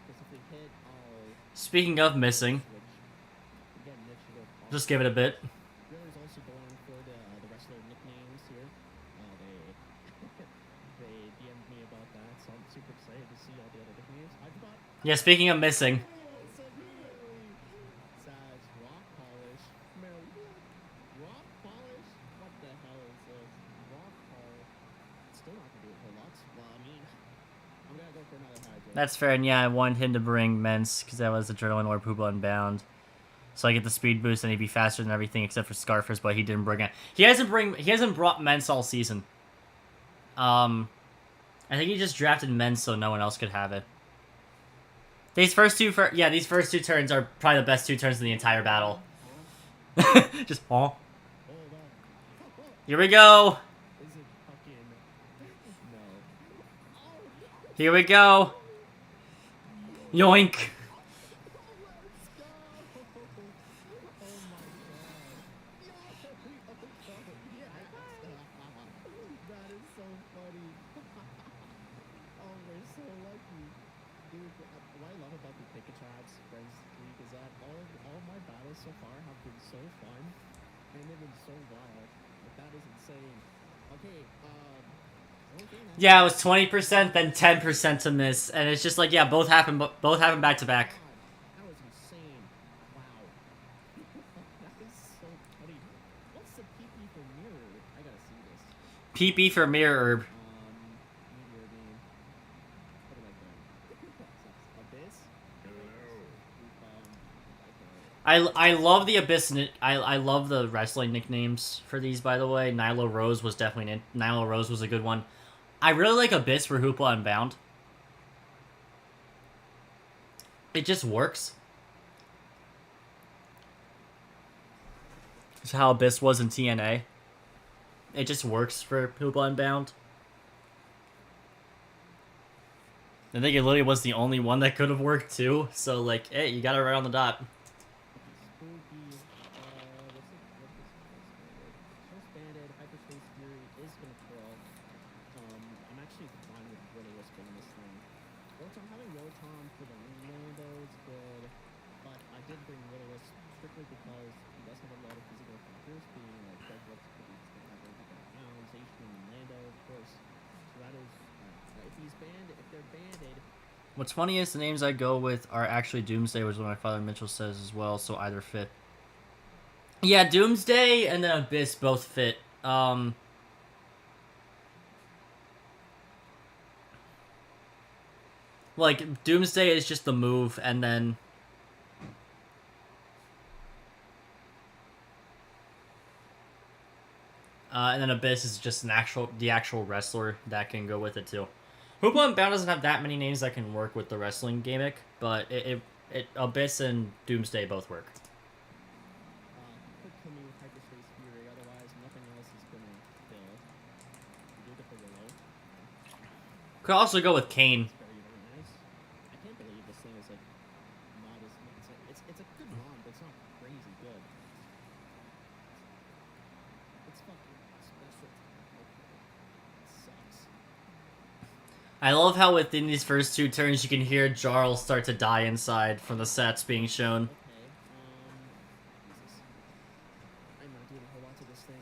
Because if we hit, speaking of missing, again, Mitch should go far. just give it a bit. Really's also going for the wrestler nicknames here. They DM'd me about that, so I'm super excited to see all the other nicknames. I forgot. Yeah, speaking of missing. Saz, Rock Polish. Rock Polish? What the hell is this? Rock Polish. Still not gonna do a whole lot. Well, I mean, I'm gonna go for another Hydro. That's fair, and yeah, I wanted him to bring Mence, because that was Adrenaline or Poopa Unbound. So I get the speed boost, and he'd be faster than everything except for Scarfers, but he didn't bring it. He hasn't brought Mence all season. I think he just drafted Mence so no one else could have it. These first two turns are probably the best 2 turns in the entire battle. Just, oh. Here we go. Is it fucking... No. Here we go. Yoink. Let's go! Oh my god. That is so funny. Oh, we're so lucky. Dude, what I love about the Pikachu's Friends League is that all my battles so far have been so fun and they've been so wild. Like, that is insane. Okay, Yeah, it was 20%, then 10% to miss, and it's just like, yeah, both happen back to back. That was insane. Wow. That is so funny. What's the PP for mirror? I gotta see this. PP for Mirror Herb. Meteor beam. What do I go? Abyss? I love the Abyss. I love the wrestling nicknames for these, by the way. Nylo Rose was definitely Nylo Rose was a good one. I really like Abyss for Hoopa Unbound. It just works. It's how Abyss was in TNA. It just works for Hoopa Unbound. I think it literally was the only one that could have worked too. So like, hey, you got it right on the dot. Spooky. What's banded? Hyperspace Fury is gonna kill. I'm actually fine with Will-O-Wisp in this thing. I'm having Rotom for the Lando is good, but I did bring Will-O-Wisp strictly because he does have a lot of physical factors, being like Dead What's Zation and Lando, of course. So that is, if he's banned, if they're banded. What's funny is the names I go with are actually Doomsday, which is what my father Mitchell says as well, so either fit. Yeah, Doomsday and then Abyss both fit. Like, Doomsday is just the move, and then... and then Abyss is just the actual wrestler that can go with it, too. Hoopa Unbound doesn't have that many names that can work with the wrestling gimmick, but Abyss and Doomsday both work. Could kill me with Hyperspace Fury, otherwise nothing else is gonna kill. You do get the Willow. Could also go with Kane. Very, very nice. I can't believe this thing is like not as it's a good ROM, but it's not crazy good. It's fucking special. Okay. It sucks. I love how within these first 2 turns you can hear Jarl start to die inside from the stats being shown. Okay, Jesus. I'm not doing a whole lot to this thing.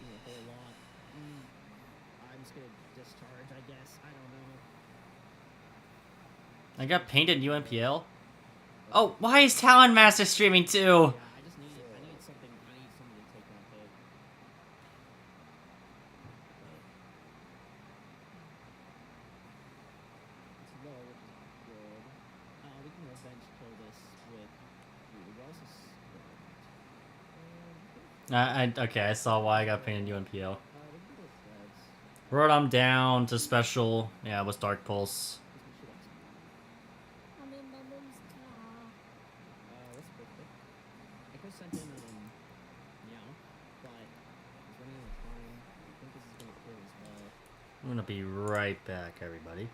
Doing a whole lot. I'm just gonna discharge, I guess. I don't know. I got painted UMPL. Oh, why is Talon Master streaming too? Yeah, I just need it. I need something to take that hit. It's low, which is good. We can revenge kill this with what else is Okay, I saw why I got painted UMPL. we can go shreds. Rodom down to special. Yeah, it was Dark Pulse. I'm in my mom's car. What's the quick? I could have sent in Meow, but he's running out of time. I think this is gonna clear as well. I'm gonna be right back, everybody.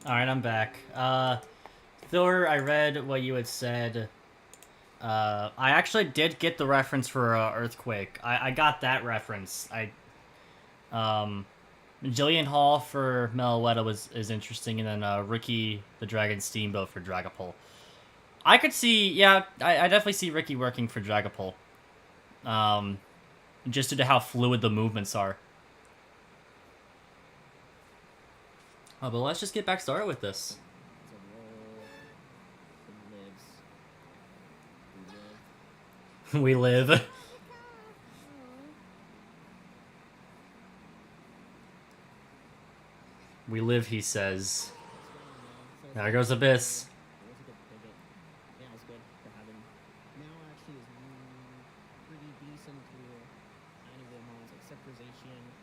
Alright, I'm back. Thor, I read what you had said. I actually did get the reference for Earthquake. I got that reference. Jillian Hall for Meloetta is interesting, and then Ricky the Dragon Steamboat for Dragapult. I could see, yeah, I definitely see Ricky working for Dragapult. Just due to how fluid the movements are. Oh, but let's just get back started with this. It's a roll. It lives. We live. We live, he says. There goes Abyss. It was a good pivot. Yeah, it was good for having. Now actually is pretty decent to any of the models except for Zacian.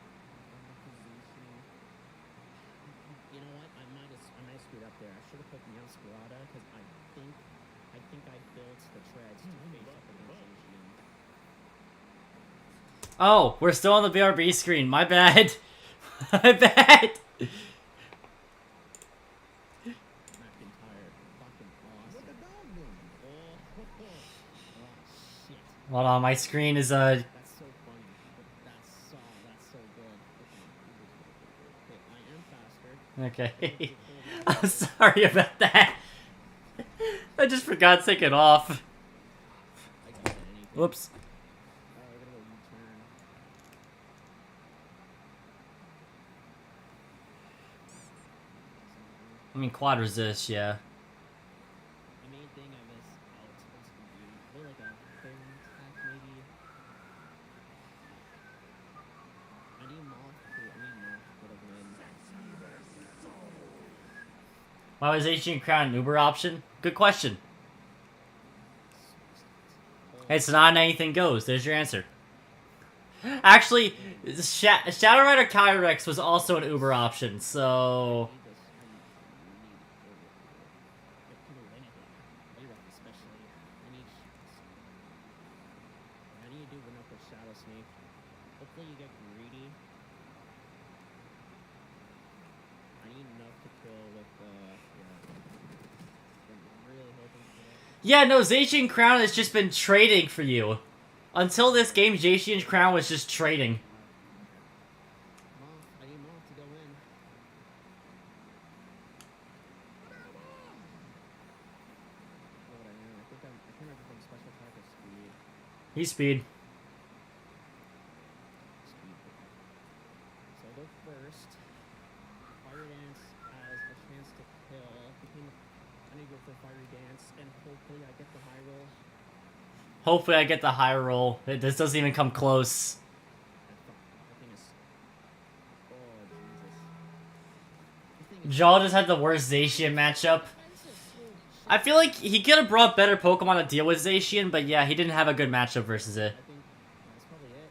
You know what? I might have screwed up there. I should have put Meow Squirrada because I think I built the treads to face up against Zacian. Oh, we're still on the BRB screen. My bad. My bad. Hold on, my screen is That's so funny. That's so good. Okay, I am faster. Okay. I'm sorry about that. I just forgot to take it off. I got anything. Whoops. We're gonna go U-turn. I mean, quad resist, yeah. The main thing I miss it's supposed to be like a thing attack maybe. I need Moth would have win. Why was Ancient Crown an Uber option? Good question. It's not an anything goes. There's your answer. Actually, Shadow Rider Kyrex was also an Uber option, so... Hopefully you get greedy. I need enough to kill with I'm really hoping for that. Yeah, no, Zacian Crown has just been trading for you. Until this game, Zacian Crown was just trading. I need Moth to go in. What I know, I can't remember from special attack or speed. He's speed. So I go first. Fire Dance has a chance to kill. I need to go for Fiery Dance, and hopefully I get the high roll. Hopefully I get the high roll. This doesn't even come close. Jaw just had the worst Zacian matchup. I feel like he could have brought better Pokemon to deal with Zacian, but yeah, he didn't have a good matchup versus it. I think that's probably it.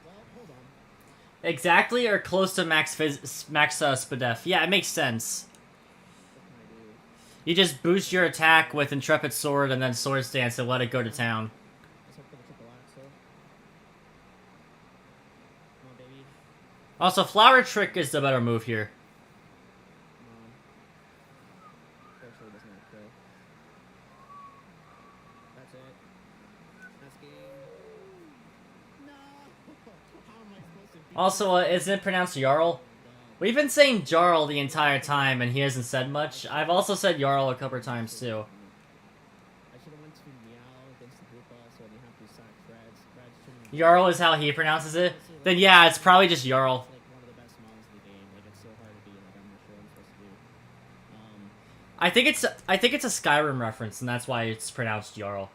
Well, hold on. Exactly, or close to max Spadef. Yeah, it makes sense. What can I do? You just boost your attack with Intrepid Sword and then Sword Stance and let it go to town. Let's hope for the triple axle. Come on, baby. Also, Flower Trick is the better move here. Come on. Fortunately, doesn't have kill. That's it. That's game. No! How am I supposed to beat Also, isn't it pronounced Jarl? We've been saying Jarl the entire time, and he hasn't said much. I've also said Jarl a couple times, too. I should have went to Meow against the Hoopa, so I didn't have to sack Shreds. Jarl is how he pronounces it? Then yeah, it's probably just Jarl. It's like one of the best mons in the game. Like, it's so hard to beat. Like, I'm not sure what I'm supposed to do. I think it's a Skyrim reference, and that's why it's pronounced Jarl.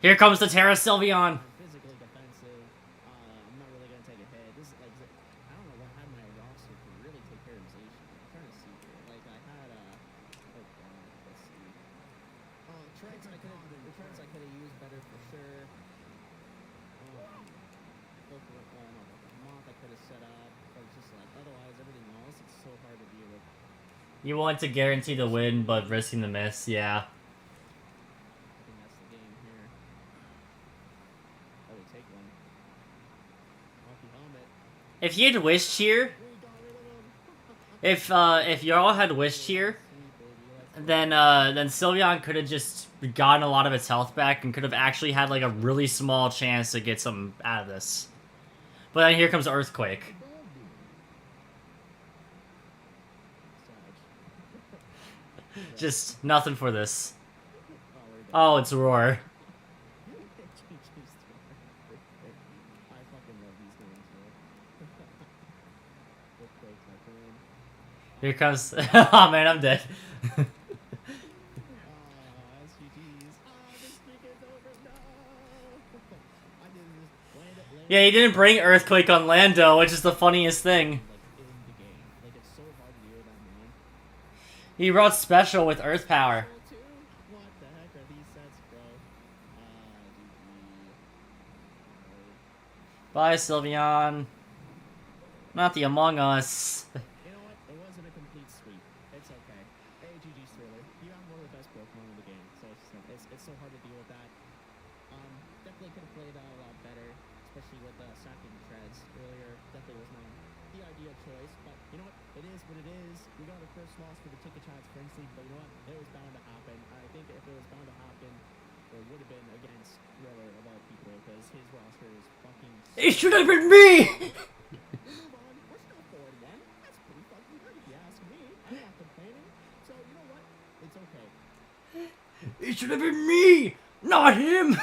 Here comes the Terra Sylveon. I'm physically defensive. I'm not really gonna take a hit. This is like, I don't know what I had my roster to really take care of Zacian. I'm trying to see here. Like, I had oh god, let's see. Oh, Treads I could have used better for sure. Moth I could have set up, but it's just like otherwise everything else it's so hard to deal with. You want to guarantee the win, but risking the miss, yeah. If he had wished here, if Jarl had wished here, then Sylveon could have just gotten a lot of its health back and could have actually had like a really small chance to get something out of this. But then here comes Earthquake. Just nothing for this. Oh, it's Roar. Here comes... oh man, I'm dead. Yeah, he didn't bring Earthquake on Lando, which is the funniest thing. He brought Special with Earth Power. Bye, Sylveon. Not the Among Us. You know what? It wasn't a complete sweep. It's okay. Hey, GG's Thriller. You have one of the best Pokemon in the game, so it's so hard to deal with that. Definitely could have played a lot better, especially with sacking Treads earlier. Definitely was not the ideal choice, but you know what? It is what it is. We got our first loss for the Ticket Chats Friends League, but you know what? It was bound to happen. I think if it was bound to happen, it would have been against Thriller of all people, because his roster is fucking... It should have been me! It should have been me, not him.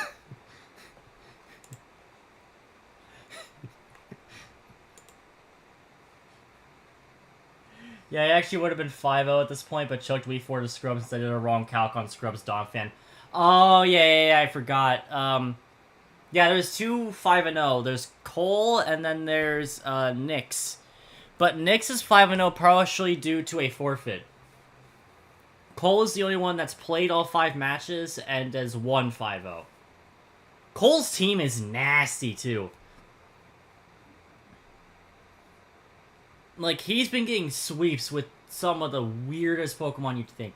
Yeah, I actually would have been 5-0 at this point, but choked Wii 4 to Scrubs since I did a wrong calc on Scrubs Dog Fan. Oh, yeah, I forgot. Yeah, there's two 5-0. There's Cole and then there's Nyx. But Nyx is 5-0 partially due to a forfeit. Cole is the only one that's played all 5 matches and has won 5-0. Cole's team is nasty too. Like, he's been getting sweeps with some of the weirdest Pokemon you'd think.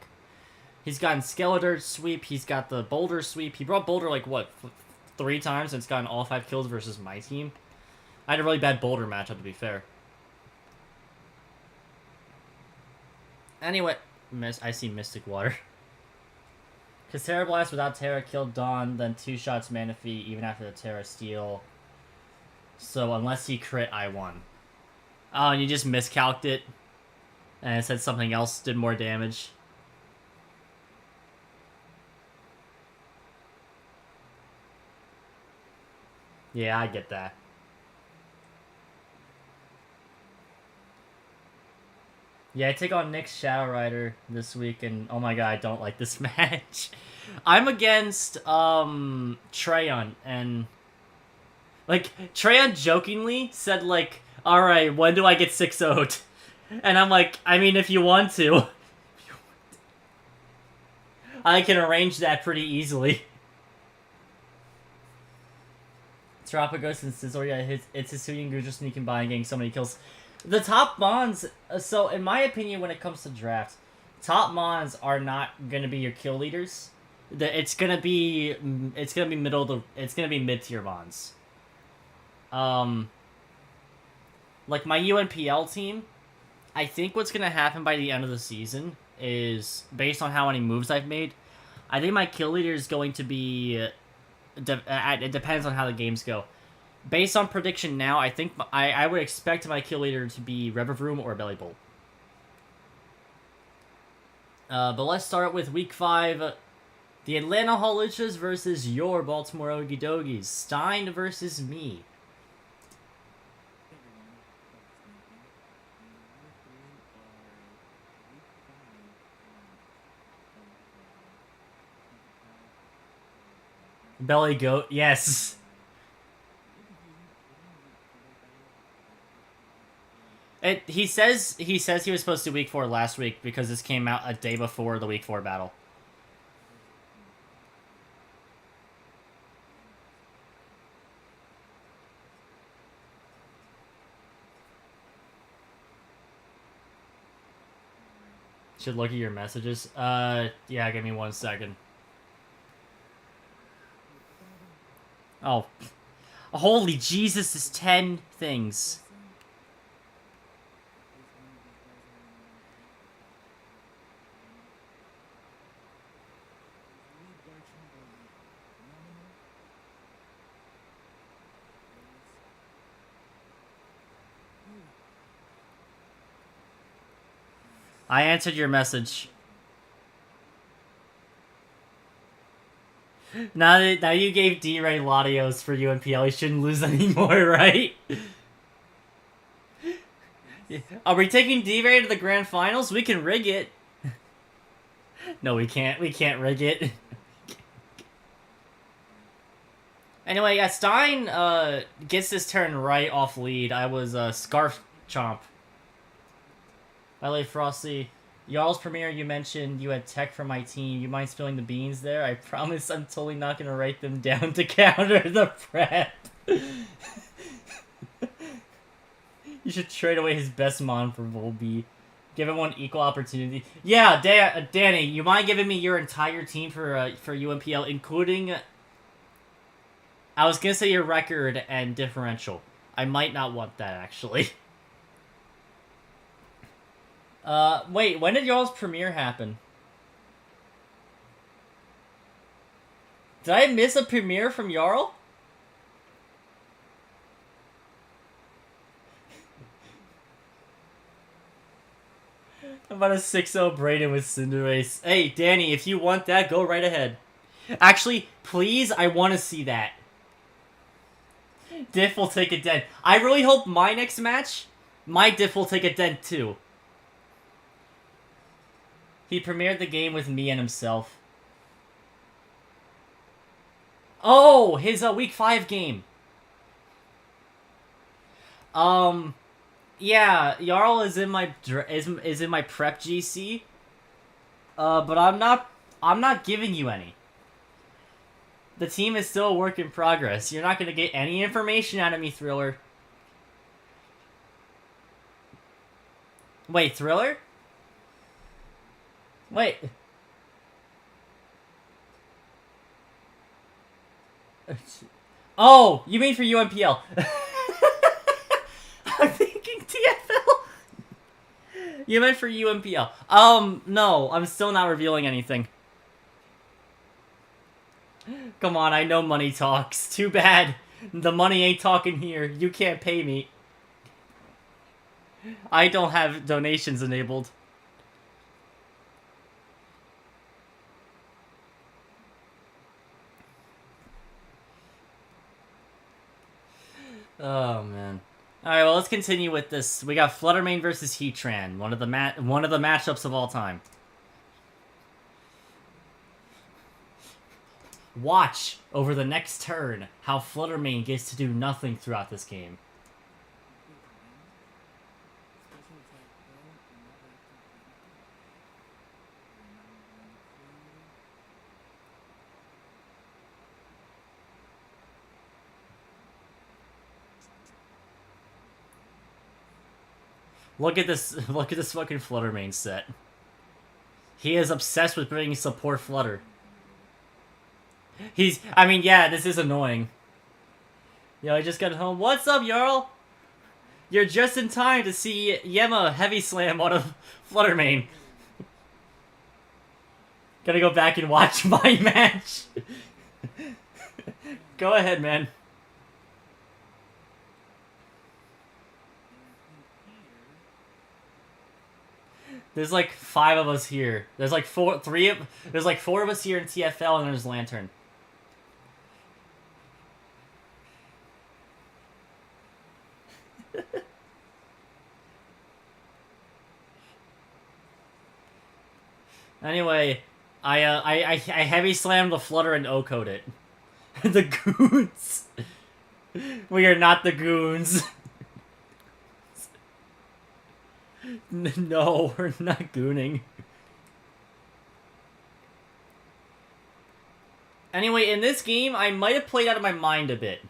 He's gotten Skeletor sweep, he's got the Boulder sweep. He brought Boulder, like, what, 3 times and it's gotten all 5 kills versus my team? I had a really bad Boulder matchup, to be fair. Anyway, I see Mystic Water. Because Terra Blast without Terra killed Dawn, then 2 shots Manaphy even after the Terra Steel. So unless he crit, I won. Oh, and you just miscalced it. And it said something else did more damage. Yeah, I get that. Yeah, I take on Nyx Shadow Rider this week, and oh my god, I don't like this match. I'm against, Treyon, and... Like, Treyon jokingly said, like, alright, when do I get 6-0'd? And I'm like, I mean, if you want to. I can arrange that pretty easily. Terapagos and Scizor, yeah, it's Hisuian Gujo sneaking by and getting so many kills. The top Mons, so in my opinion, when it comes to drafts, top Mons are not gonna be your kill leaders. It's gonna be mid-tier Mons. Like my UNPL team, I think what's gonna happen by the end of the season is, based on how many moves I've made, I think my kill leader is going to be... it depends on how the games go. Based on prediction now, I think I would expect my kill leader to be Revavroom or Bellibolt. But let's start with Week 5. The Atlanta Holichas versus your Baltimore Okie Dogies. Stein versus me. Belly Goat, yes. He says he was supposed to do Week 4 last week because this came out a day before the Week 4 battle. Should look at your messages. Yeah, give me 1 second. Oh. Holy Jesus, is 10 things. I answered your message. Now you gave D-Ray Latios for UNPL, he shouldn't lose anymore, right? Are we taking D-Ray to the grand finals? We can rig it. No, we can't. We can't rig it. Anyway, yeah, Stein gets this turn right off lead. I was Scarf Chomp. LA Frosty. Y'all's premiere, you mentioned you had tech for my team. You mind spilling the beans there? I promise I'm totally not going to write them down to counter the prep. You should trade away his best mon for Volbeat. Give everyone equal opportunity. Yeah, Danny, you mind giving me your entire team for UMPL, including... I was going to say your record and differential. I might not want that, actually. Wait, when did y'all's premiere happen? Did I miss a premiere from Jarl? I'm about a 6-0 Brayden with Cinderace. Hey, Danny, if you want that, go right ahead. Actually, please, I want to see that. Diff will take a dent. I really hope my next match, my Diff will take a dent too. He premiered the game with me and himself. Oh, his week 5 game. Yeah, Jarl is in my is in my prep GC. But I'm not giving you any. The team is still a work in progress. You're not gonna get any information out of me, Thriller. Wait, Thriller? Wait. Oh, you mean for UMPL? I'm thinking TFL. You meant for UMPL. No, I'm still not revealing anything. Come on, I know money talks. Too bad. The money ain't talking here. You can't pay me. I don't have donations enabled. Oh man. All right, well let's continue with this. We got Fluttermane versus Heatran, one of the matchups of all time. Watch over the next turn how Fluttermane gets to do nothing throughout this game. Look at this fucking Fluttermane set. He is obsessed with bringing support Flutter. I mean, yeah, this is annoying. Yo, I just got home. What's up, Jarl? You're just in time to see Yema heavy slam on a Fluttermane. Gotta go back and watch my match. Go ahead, man. There's like 5 of us here. There's like 4 of us here in TFL, and there's Lantern. Anyway, I heavy slammed the Flutter and O-code it. The goons. We are not the goons. No, we're not gooning. Anyway, in this game, I might have played out of my mind a bit.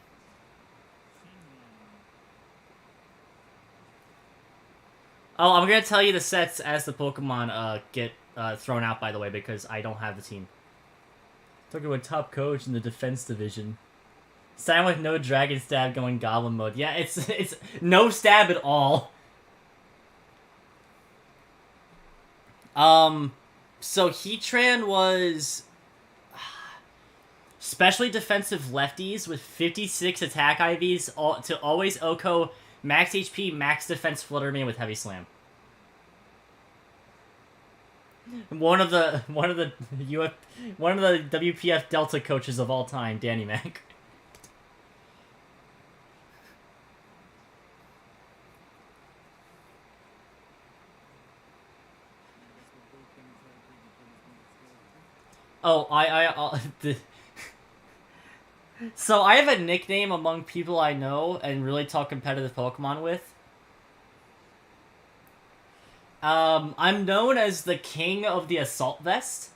Oh, I'm gonna tell you the sets as the Pokemon get thrown out, by the way, because I don't have the team. Talking about top coach in the defense division. Sign with no Dragon Stab going Goblin mode. Yeah, it's no stab at all. So Heatran was specially defensive lefties with 56 attack IVs to always OHKO max HP, max defense Fluttermane with heavy slam. One of the WPF Delta coaches of all time, Danny Mac. Oh, So I have a nickname among people I know and really talk competitive Pokemon with. I'm known as the king of the assault vest.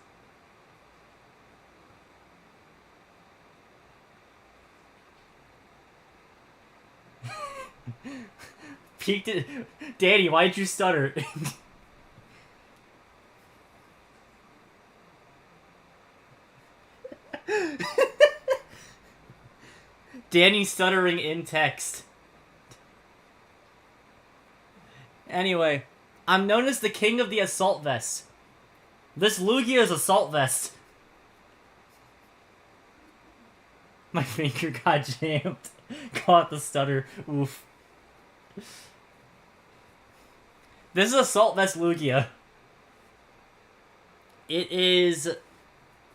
Peeked it. Danny, why'd you stutter? Danny stuttering in text. Anyway, I'm known as the king of the assault vest. This Lugia's assault vest. My finger got jammed. Caught the stutter. Oof. This is assault vest Lugia. It is,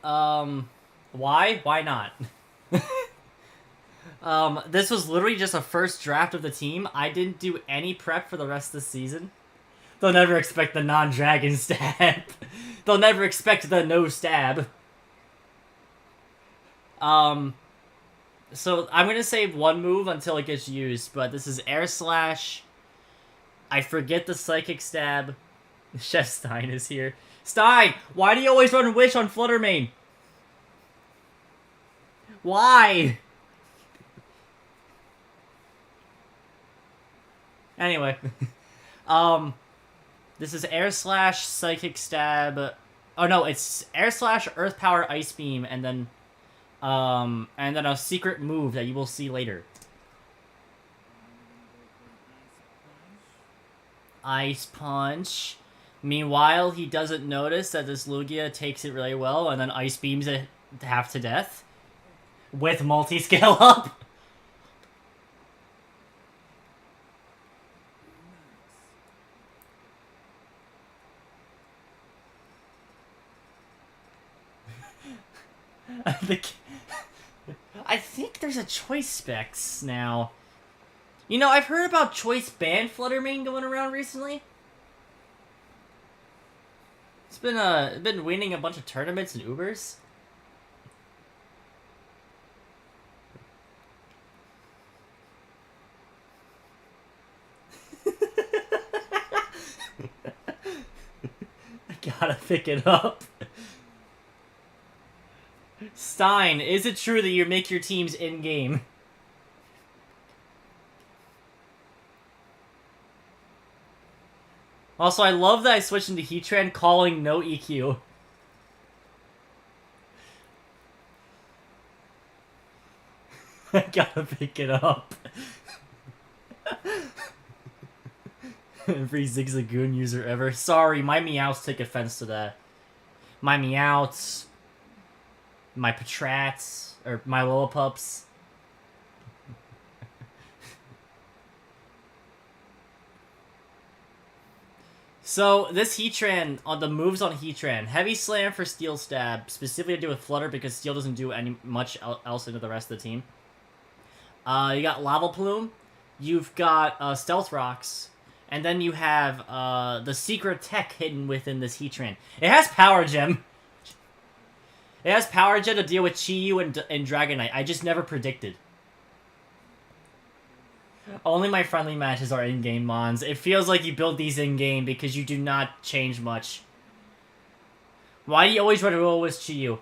why? Why not? This was literally just a first draft of the team. I didn't do any prep for the rest of the season. They'll never expect the non-dragon stab. They'll never expect the no stab. So I'm gonna save one move until it gets used, but this is Air Slash. I forget the Psychic Stab. Chef Stein is here. Stein, why do you always run Wish on Fluttermane? Why? Anyway, this is Air Slash, Psychic Stab. Oh no, it's Air Slash, Earth Power, Ice Beam, and then a secret move that you will see later. Ice Punch. Meanwhile, he doesn't notice that this Lugia takes it really well, and then Ice Beams it half to death. With multi-scale up. I think there's a choice specs now. You know, I've heard about choice band Fluttermane going around recently. It's been winning a bunch of tournaments and Ubers. I gotta pick it up. Stein, is it true that you make your teams in-game? Also, I love that I switched into Heatran calling no EQ. I gotta pick it up. Every Zigzagoon user ever. Sorry, my Meowths take offense to that. My Meowths, my Patrats, or my Lillipups. So, this Heatran, on the moves on Heatran, Heavy Slam for Steel Stab, specifically to do with Flutter because Steel doesn't do much else into the rest of the team. You got Lava Plume, you've got Stealth Rocks, and then you have the secret tech hidden within this Heatran. It has Power Gem. It has Power Gem to deal with Chi-Yu and Dragonite. I just never predicted. Only my friendly matches are in-game mons. It feels like you build these in-game because you do not change much. Why do you always run a roll with Chi-Yu?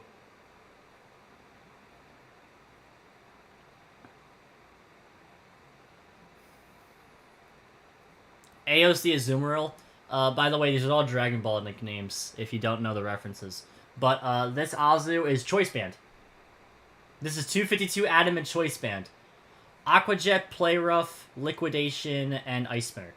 AOC Azumarill. By the way, these are all Dragon Ball nicknames, if you don't know the references. But this Azu is Choice Band. This is 252 Adamant Choice Band. Aqua Jet, Play Rough, Liquidation, and Ice Spinner.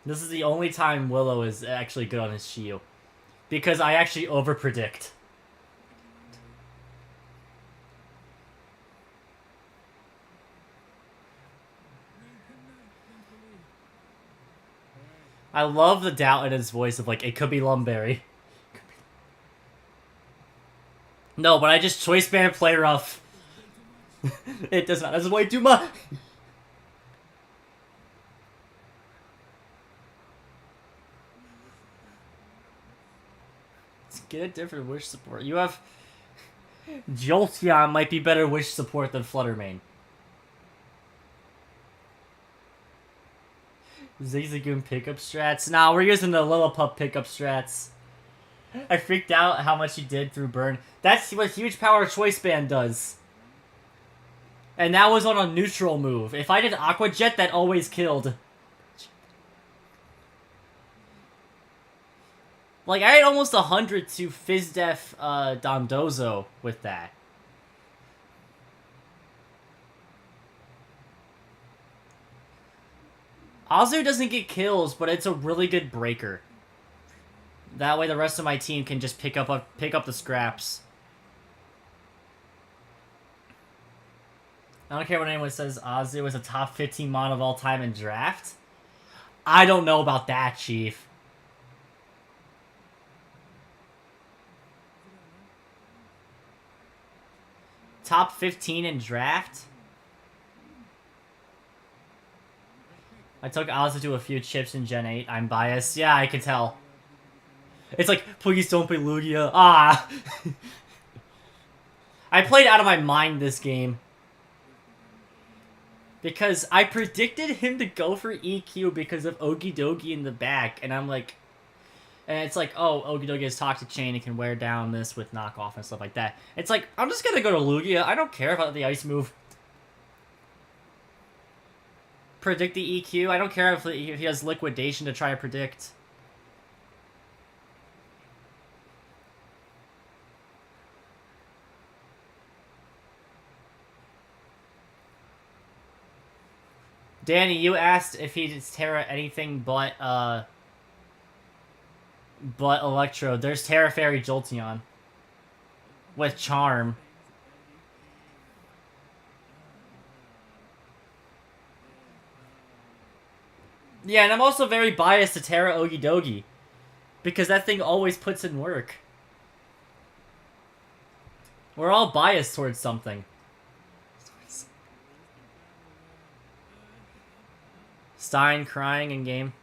This is the only time Willow is actually good on his Shield. Because I actually overpredict. I love the doubt in his voice of like, it could be Lumberry. No, but I just Choice Band Play Rough. It does not. That's way too much. Let's get a different Wish support. You have... Jolteon might be better Wish support than Fluttermane. Zigzagoon pickup strats? Nah, we're using the Lillipup pickup strats. I freaked out how much he did through Burn. That's what Huge Power Choice Band does. And that was on a neutral move. If I did Aqua Jet, that always killed. Like, I had almost 100 to Fizdef Dondozo with that. Azu doesn't get kills, but it's a really good breaker. That way the rest of my team can just pick up the scraps. I don't care what anyone says, Azu is a top 15 mon of all time in draft. I don't know about that, Chief. Top 15 in draft? I took Ozzy to a few chips in Gen 8. I'm biased. Yeah, I can tell. It's like, please don't play Lugia. Ah! I played out of my mind this game. Because I predicted him to go for EQ because of Okidogi in the back. And I'm like... And it's like, oh, Okidogi has Toxic Chain and can wear down this with knockoff and stuff like that. It's like, I'm just gonna go to Lugia. I don't care about the ice move. Predict the EQ. I don't care if he has Liquidation to try to predict. Danny, you asked if he's Terra anything but Electro. There's Terra Fairy Jolteon. With Charm. Yeah, and I'm also very biased to Terra Okidogi. Because that thing always puts in work. We're all biased towards something. Stein crying in game.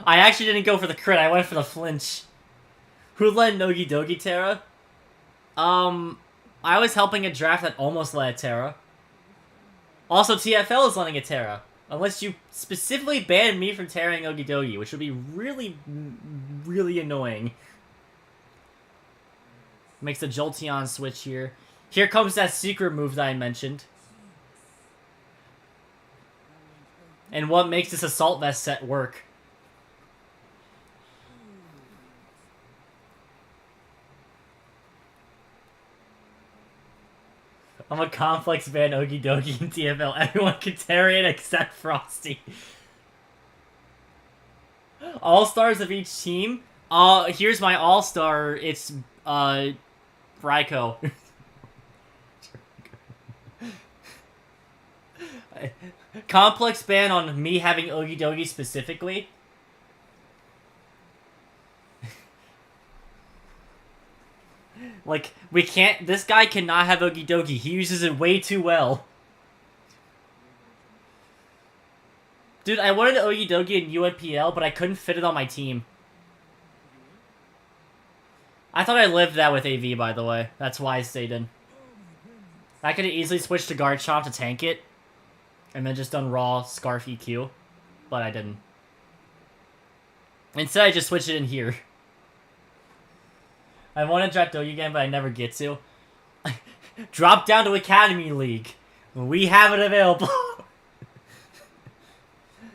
I actually didn't go for the crit, I went for the flinch. Who led Okidogi Terra? I was helping a draft that almost led Terra. Also, TFL is letting a Terra. Unless you specifically banned me from Terraing Okidogi, which would be really, really annoying. Makes the Jolteon switch here. Here comes that secret move that I mentioned. And what makes this Assault Vest set work. I'm a complex ban Okidogi in TFL. Everyone can Terra it except Frosty. All-stars of each team? Here's my all-star. It's, Raikou. Complex ban on me having Okidogi specifically. Like, we can't... This guy cannot have Okidogi. He uses it way too well. Dude, I wanted Okidogi in UNPL, but I couldn't fit it on my team. I thought I lived that with AV, by the way. That's why I stayed in. I could have easily switched to Garchomp to tank it. And then just done raw Scarf EQ. But I didn't. Instead, I just switched it in here. I want to draft Dogi again, but I never get to. Drop down to Academy League. We have it available.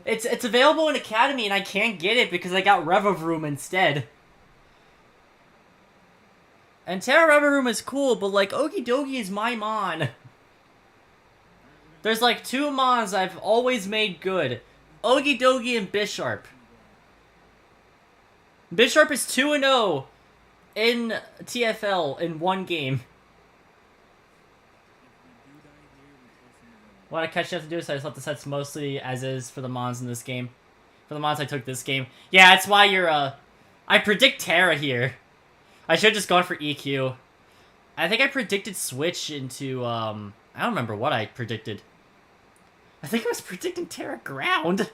It's available in Academy, and I can't get it because I got Revavroom instead. And Terra Revavroom is cool, but like Okidogi is my Mon. There's like two Mons I've always made good. Okidogi and Bisharp. Bisharp is 2-0 in TFL in one game. What I catch you have to do is I just left the sets mostly as is for the Mons in this game. For the Mons I took this game. Yeah, that's why you're, I predict Terra here. I should have just gone for EQ. I think I predicted Switch into, I don't remember what I predicted. I think I was predicting Terra Ground.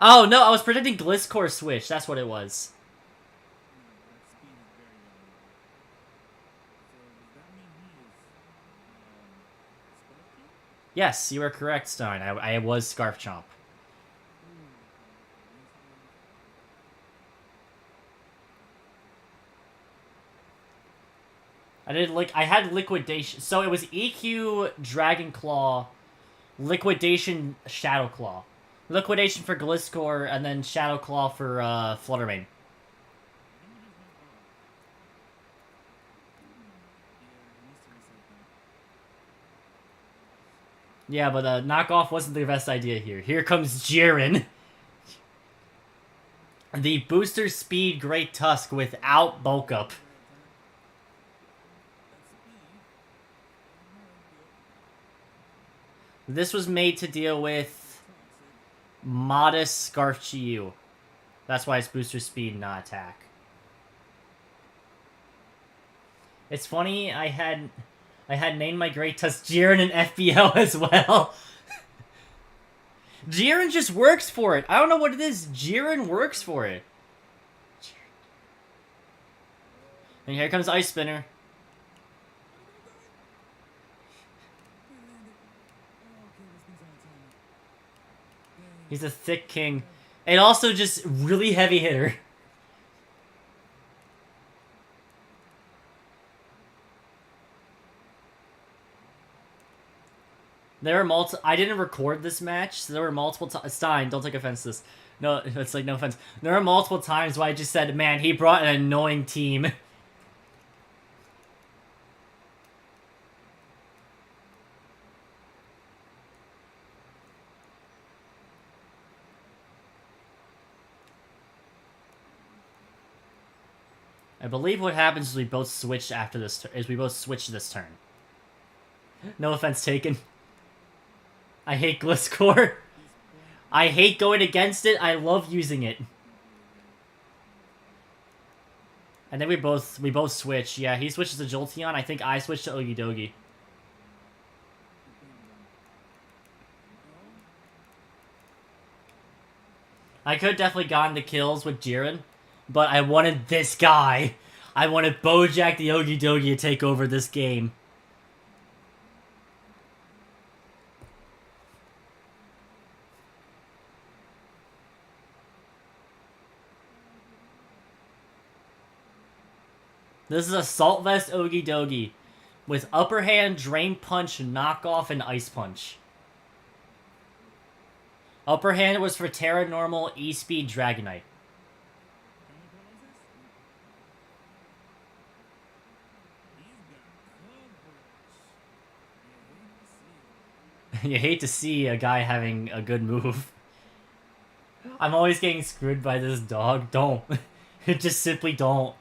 Oh, no, I was predicting Gliscor Switch. That's what it was. Yes, you are correct, Stein. I was Scarf Chomp. I had Liquidation. So it was EQ, Dragon Claw, Liquidation, Shadow Claw. Liquidation for Gliscor, and then Shadow Claw for, Fluttermane. Yeah, but, knockoff wasn't the best idea here. Here comes Jiren. The Booster Speed Great Tusk without Bulk Up. This was made to deal with Modest Scarf Chiyu. That's why it's Booster Speed, not Attack. It's funny, I had I had named my great test Jiren and FBL as well. Jiren just works for it. I don't know what it is. Jiren works for it. And here comes Ice Spinner. He's a thick king. And also just really heavy hitter. There were I didn't record this match, so there were multiple times. Stein, don't take offense to this. No, it's like, no offense. There were multiple times where I just said, man, he brought an annoying team. I believe what happens is we both switch after this. We both switch this turn. No offense taken. I hate Gliscor. I hate going against it. I love using it. And then we both switch. Yeah, he switches to Jolteon. I think I switch to Ogidogi. I could have definitely gotten the kills with Jiren, but I wanted this guy. I wanted Bojack the Ogidogi to take over this game. This is Assault Vest Ogidogi with Upper Hand, Drain Punch, Knockoff, and Ice Punch. Upper Hand was for Terra Normal, E-Speed, Dragonite. You hate to see a guy having a good move. I'm always getting screwed by this dog. Don't. Just simply don't.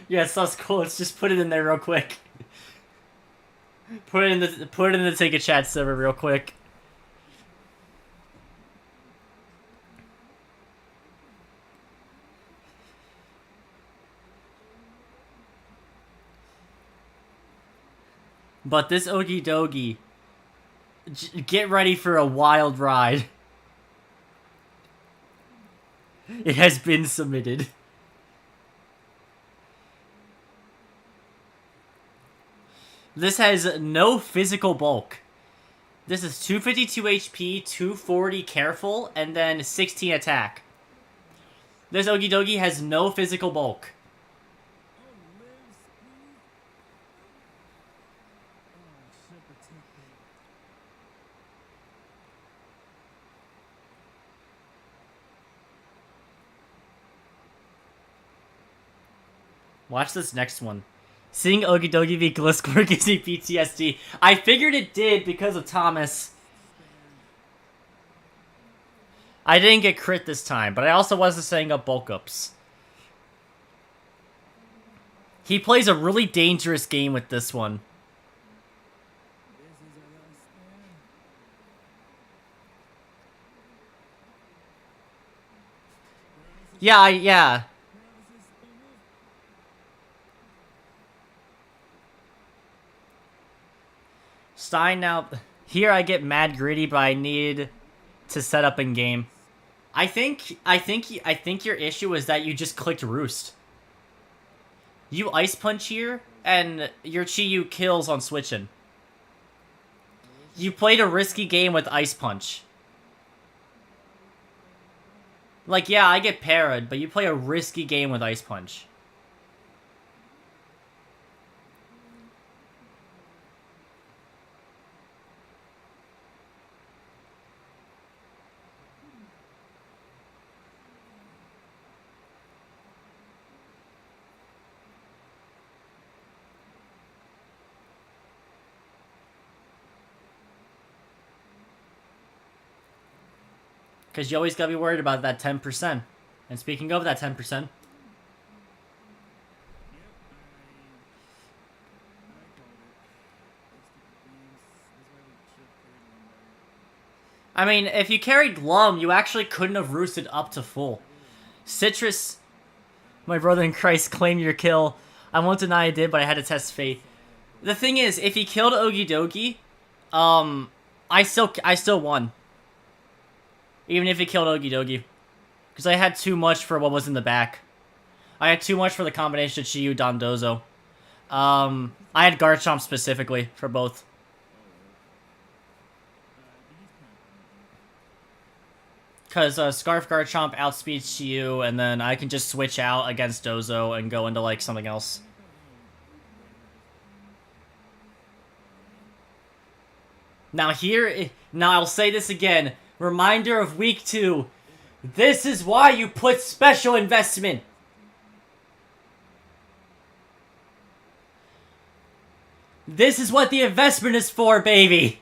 Yes, that's cool. Let's just put it in there real quick. Put it in the Take a Chat server real quick. But this Ogidogi, get ready for a wild ride. It has been submitted. This has no physical bulk. This is 252 HP, 240 careful, and then 16 attack. This Ogidogi has no physical bulk. Watch this next one. Seeing Ogidogi v Gliscor gives me PTSD. I figured it did because of Thomas. I didn't get crit this time, but I also wasn't setting up bulk ups. He plays a really dangerous game with this one. Yeah. Stein now. Here I get mad greedy, but I need to set up in game. I think your issue is that you just clicked Roost. You Ice Punch here, and your Chi-Yu kills on switching. You played a risky game with Ice Punch. Like, yeah, I get parried, but you play a risky game with Ice Punch. Because you always gotta be worried about that 10%. And speaking of that 10%... I mean, if you carried Lum, you actually couldn't have roosted up to full. Citrus, my brother in Christ, claim your kill. I won't deny I did, but I had to test fate. The thing is, if he killed Okidogi, I still won. Even if he killed Okidogi. Because I had too much for what was in the back. I had too much for the combination of Chiyu Dondozo. I had Garchomp specifically for both. Because Scarf Garchomp outspeeds Chiyu, and then I can just switch out against Dozo and go into, like, something else. Now I'll say this again. Reminder of week 2. This is why you put special investment. This is what the investment is for, baby.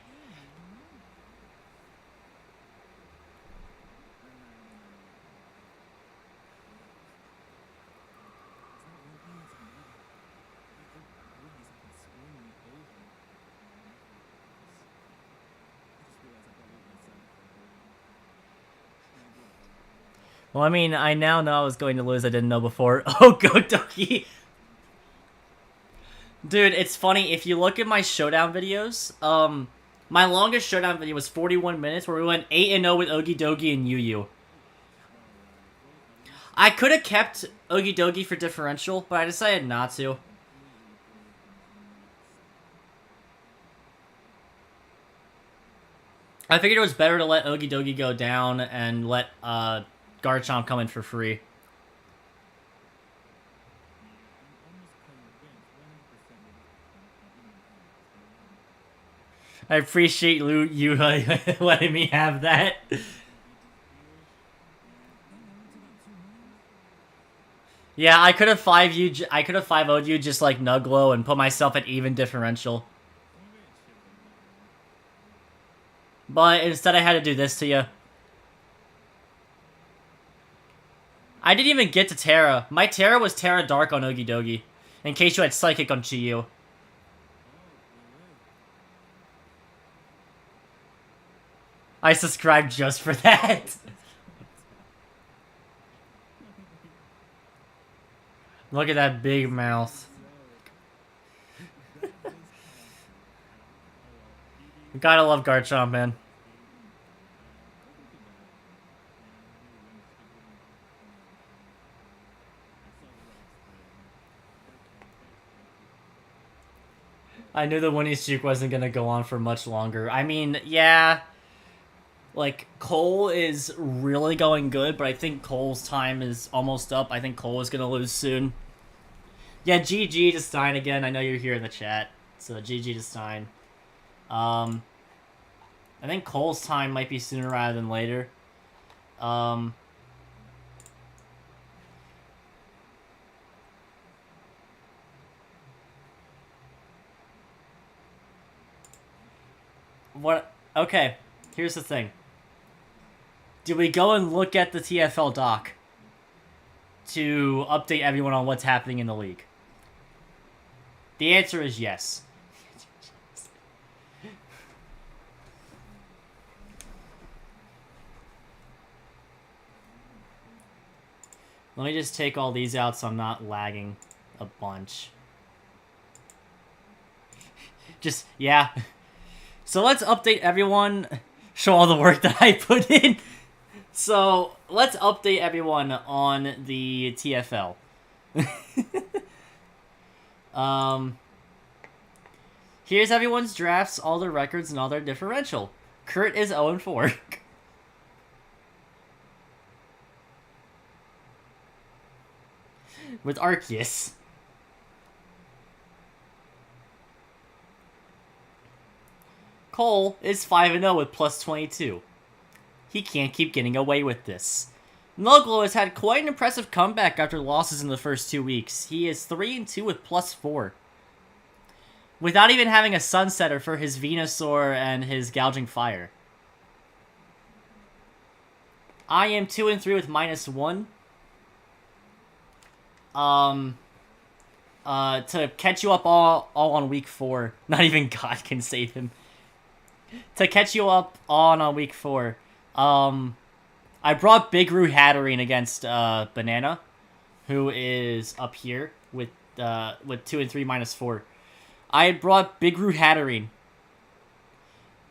Well, I mean, I now know I was going to lose. I didn't know before. Oh, Godoki. Dude, it's funny. If you look at my showdown videos, my longest showdown video was 41 minutes, where we went 8-0 with Okidogi and Yu. I could have kept Okidogi for differential, but I decided not to. I figured it was better to let Okidogi go down and let Garchomp come in for free. I appreciate you letting me have that. Yeah, I could have 5-0'd you just like Nuglo and put myself at even differential. But instead I had to do this to you. I didn't even get to Terra. My Terra was Terra Dark on Okidogi. In case you had Psychic on Chiyu. I subscribed just for that. Look at that big mouth. Gotta love Garchomp, man. I knew the winning streak wasn't gonna go on for much longer. I mean, yeah. Like, Cole is really going good, but I think Cole's time is almost up. I think Cole is gonna lose soon. Yeah, GG to Stein again. I know you're here in the chat. So, GG to Stein. I think Cole's time might be sooner rather than later. What? Okay, here's the thing. Do we go and look at the TFL doc to update everyone on what's happening in the league? The answer is yes. Let me just take all these out so I'm not lagging a bunch. Just, yeah. So let's update everyone, show all the work that I put in. So let's update everyone on the TFL. Here's everyone's drafts, all their records, and all their differential. Kurt is 0-4. With Arceus. Cole is 5-0 with plus 22. He can't keep getting away with this. Nuglo has had quite an impressive comeback after losses in the first 2 weeks. He is 3-2 with plus 4. Without even having a Sunsetter for his Venusaur and his Gouging Fire. I am 2-3 with -1. To catch you up all on week 4. Not even God can save him. To catch you up on week 4. I brought Big Roo Hatterene against Banana, who is up here with with 2 and 3 minus 4. I had brought Big Root Hatterene.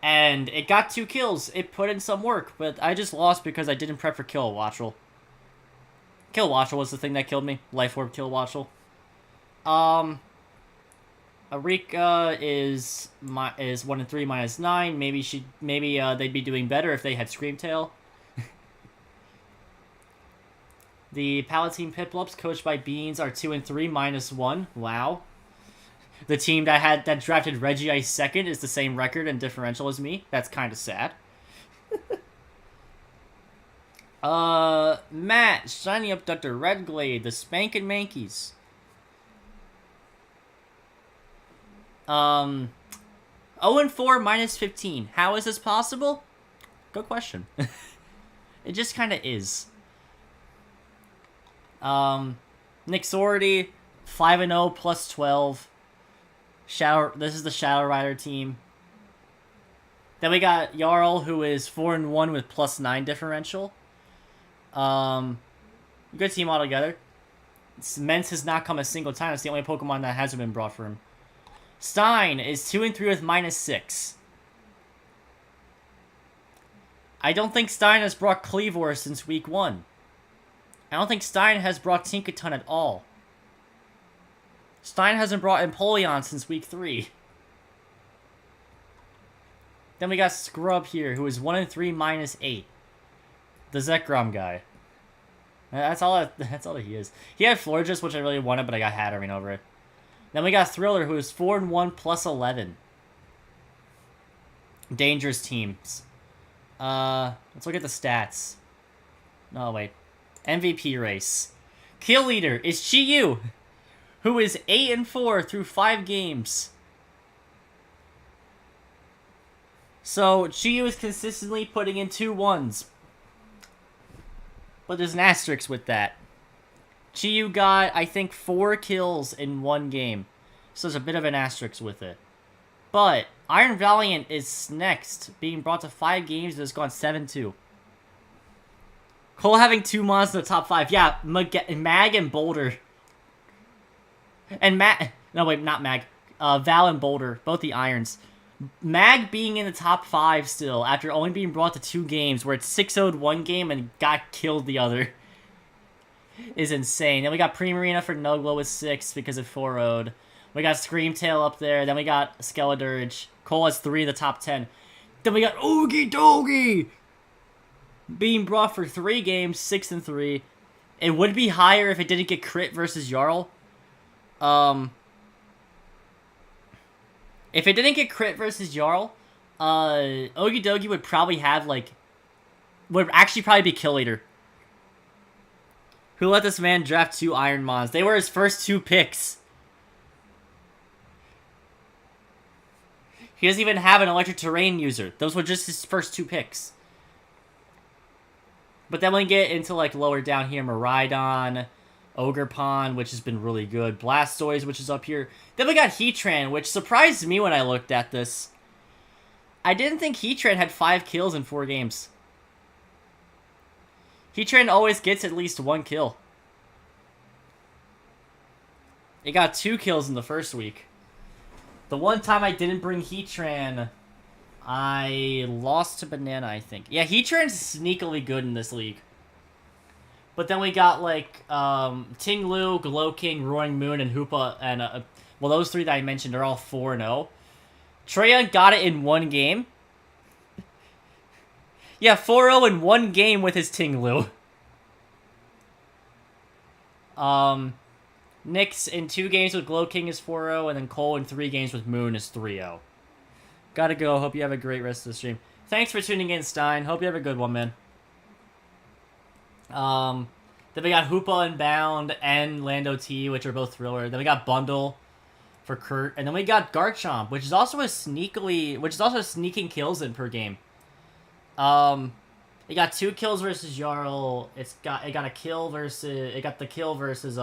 And it got 2 kills. It put in some work, but I just lost because I didn't prep for Kill Watchel. Kill Watchel was the thing that killed me. Life Orb Kill Watchel. Arika is 1 and 3 minus 9. Maybe they'd be doing better if they had Screamtail. The Palatine Piplups, coached by Beans, are 2 and 3 minus 1. Wow. The team that drafted Reggie second is the same record and differential as me. That's kind of sad. Matt, Shiny Abductor, Red Glade, the Spankin' Mankeys. 0 and 4 minus 15. How is this possible? Good question. It just kind of is. Nick Sorority, 5 and 0 plus 12. This is the Shadow Rider team. Then we got Jarl, who is 4 and 1 with plus 9 differential. Good team altogether. Mence has not come a single time. It's the only Pokemon that hasn't been brought for him. Stein is 2 and 3 with minus 6. I don't think Stein has brought Cleavor since week 1. I don't think Stein has brought Tinkaton at all. Stein hasn't brought Empoleon since week 3. Then we got Scrub here, who is 1 and 3 minus 8. The Zekrom guy. That's all he is. He had Florges, which I really wanted, but I got Hatterene over it. Then we got Thriller, who is 4 and 1 plus 11. Dangerous teams. Let's look at the stats. No, wait. MVP race. Kill leader is Chiyu, who is 8 and 4 through 5 games. So Chiyu is consistently putting in 2 1s. But there's an asterisk with that. Chiyu got, I think, 4 kills in 1 game. So there's a bit of an asterisk with it. But Iron Valiant is next, being brought to 5 games and has gone 7-2. Cole having 2 mods in the top 5. Yeah, Mag and Boulder. And no wait, not Mag. Val and Boulder, both the Irons. Mag being in the top 5 still, after only being brought to 2 games, where it's 6-0'd 1 game and got killed the other, is insane. Then we got Primarina for Nogla with 6 because it 4-0'd. We got Screamtail up there. Then we got Skeledirge. Cole has 3 of the top 10. Then we got Oogie Dogie being brought for 3 games, 6 and 3. It would be higher if it didn't get crit versus Jarl. If it didn't get crit versus Jarl, Oogie Dogie would probably have, would actually probably be kill leader. Who let this man draft 2 Iron Mons? They were his first 2 picks. He doesn't even have an electric terrain user. Those were just his first 2 picks. But then we get into, lower down here, Miraidon, Ogerpon, which has been really good, Blastoise, which is up here. Then we got Heatran, which surprised me when I looked at this. I didn't think Heatran had 5 kills in 4 games. Heatran always gets at least 1 kill. It got 2 kills in the first week. The one time I didn't bring Heatran, I lost to Banana, I think. Yeah, Heatran's sneakily good in this league. But then we got, Ting-Lu, Glow-King, Roaring Moon, and Hoopa, and, well, those 3 that I mentioned are all 4-0. Treya got it in 1 game. Yeah, 4-0 in 1 game with his Ting-Lu. Nyx in 2 games with Glow-King is 4-0, and then Cole in 3 games with Moon is 3-0. Gotta go. Hope you have a great rest of the stream. Thanks for tuning in, Stein. Hope you have a good one, man. Then we got Hoopa and Bound and Lando T, which are both Thriller. Then we got Bundle for Kurt, and then we got Garchomp, which is also sneaking kills in per game. It got 2 kills versus Jarl. It got the kill versus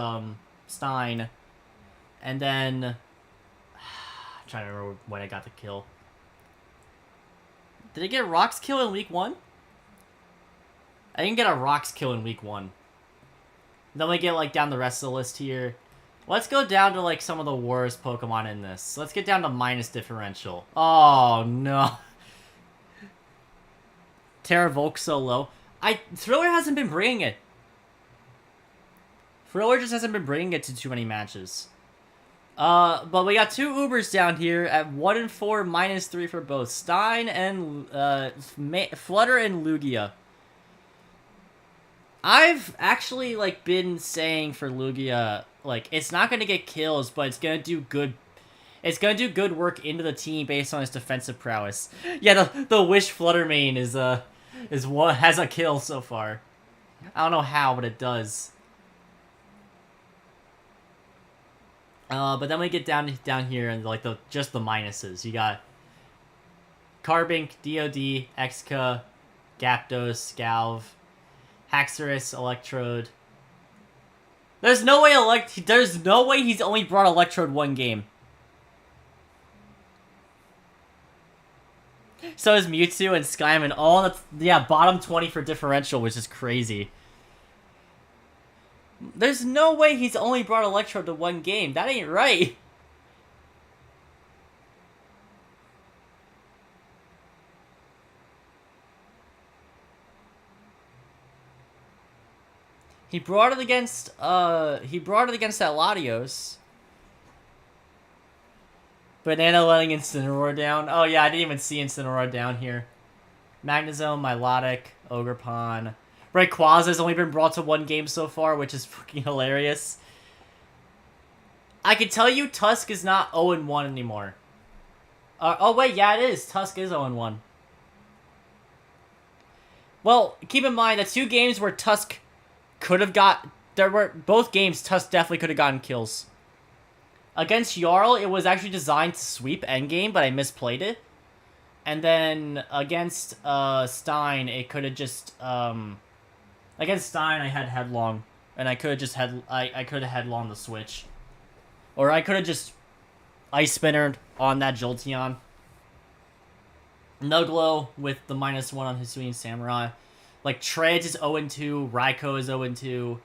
Stein, and then I'm trying to remember when I got the kill. Did it get a Rocks kill in week 1? I didn't get a Rocks kill in week 1. Then we get down the rest of the list here. Let's go down to, like, some of the worst Pokemon in this. Let's get down to minus differential. Oh, no. Terravolk so low. Thriller hasn't been bringing it. Thriller just hasn't been bringing it to too many matches. But we got two Ubers down here at 1 and 4, -3 for both. Stein and, Flutter and Lugia. I've actually, like, been saying for Lugia, like, it's not gonna get kills, but it's gonna do good. It's gonna do good work into the team based on its defensive prowess. Yeah, the Wish Flutter main is what has a kill so far. I don't know how, but it does. But then we get down here and like just the minuses. You got Carbink, DOD, Exca, Gyapdos, Scalv, Haxorus, Electrode. There's no way he's only brought Electrode one game. So is Mewtwo and Skyman all in the bottom 20 for differential, which is crazy. There's no way he's only brought Electrode to one game. That ain't right. He brought it against that Latios. Banana letting Incineroar down. Oh yeah, I didn't even see Incineroar down here. Magnezone, Milotic, Ogerpon. Rayquaza's only been brought to one game so far, which is fucking hilarious. I can tell you Tusk is not 0-1 anymore. Oh wait, yeah it is. Tusk is 0-1. Well, keep in mind the two games where Tusk could have got... both games Tusk definitely could have gotten kills. Against Jarl, it was actually designed to sweep endgame, but I misplayed it. And then against Stein, it could have just... against Stein, I had Headlong. And I could have just I could have Headlong the switch. Or I could have just Ice Spinnered on that Jolteon. Nuglo with the -1 on Hisuian Samurai. Like, Tredge is 0-2. Raikou is 0-2.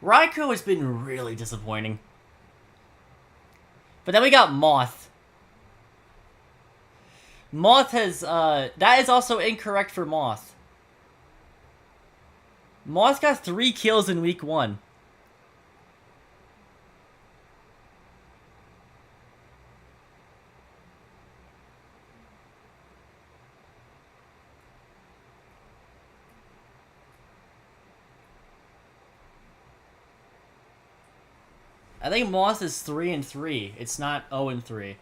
Raikou has been really disappointing. But then we got Moth. Moth has, that is also incorrect for Moth. Moth got 3 kills in week 1. I think Moth is 3-3. It's not 0-3.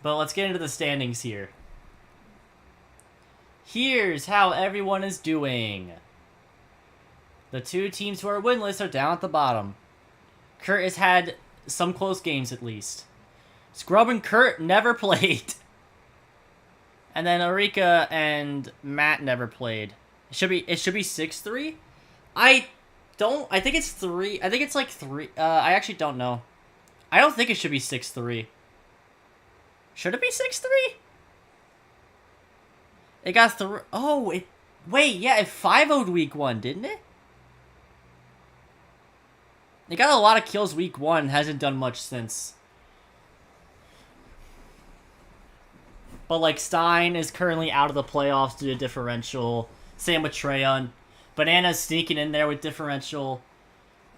But let's get into the standings here. Here's how everyone is doing. The two teams who are winless are down at the bottom. Kurt has had some close games at least. Scrub and Kurt never played. And then Arika and Matt never played. It should be 6-3? I think it's 3. I think it's like 3. I actually don't know. I don't think it should be 6-3. Should it be 6-3? It got 3. Oh, wait, yeah, it 5-0'd week 1, didn't it? It got a lot of kills week 1, hasn't done much since. But, like, Stein is currently out of the playoffs due to differential. Same with Treyon. Banana's sneaking in there with differential.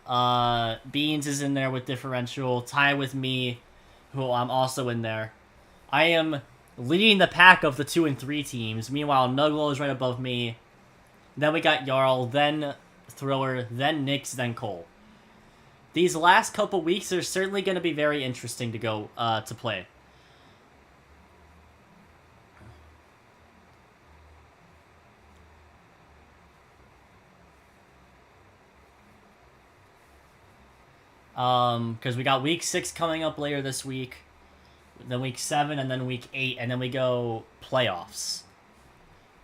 Beans is in there with differential. Tie with me, who I'm also in there. I am leading the pack of the 2 and 3 teams. Meanwhile, Nuglo is right above me. Then we got Jarl, then Thriller, then Nyx, then Cole. These last couple weeks are certainly going to be very interesting to go to play. Because we got week 6 coming up later this week, then week 7, and then week 8, and then we go playoffs.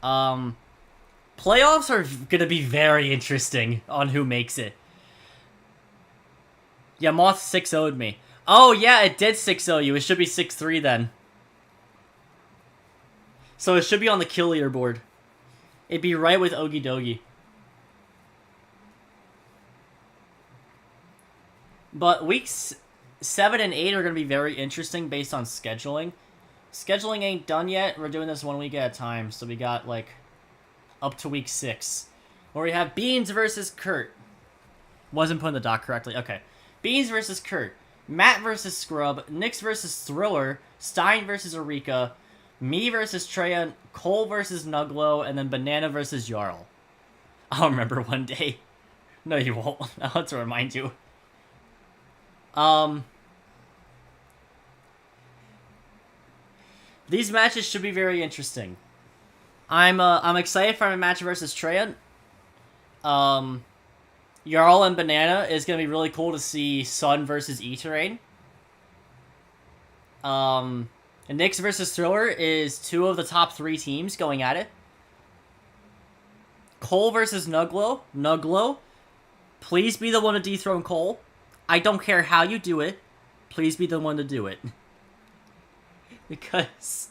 Playoffs are gonna be very interesting on who makes it. Yeah, Moth 6-0'd me. Oh yeah, it did 6-0 you. It should be 6-3 then. So it should be on the kill leaderboard. It'd be right with Ogie Dogie. But weeks 7 and 8 are going to be very interesting based on scheduling. Scheduling ain't done yet. We're doing this 1 week at a time. So we got, like, up to week 6. Where we have Beans versus Kurt. Wasn't putting the doc correctly. Okay. Beans versus Kurt. Matt versus Scrub. Nix versus Thriller. Stein versus Eureka. Me versus Treya. Cole versus Nuglo. And then Banana versus Jarl. I'll remember one day. No, you won't. I'll have to remind you. These matches should be very interesting. I'm excited for my match versus Treya. Jarl and Banana is gonna be really cool to see Sun versus E-Terrain. And Nyx versus Thriller is 2 of the top 3 teams going at it. Cole versus Nuglo. Nuglo, please be the one to dethrone Cole. I don't care how you do it. Please be the one to do it. Because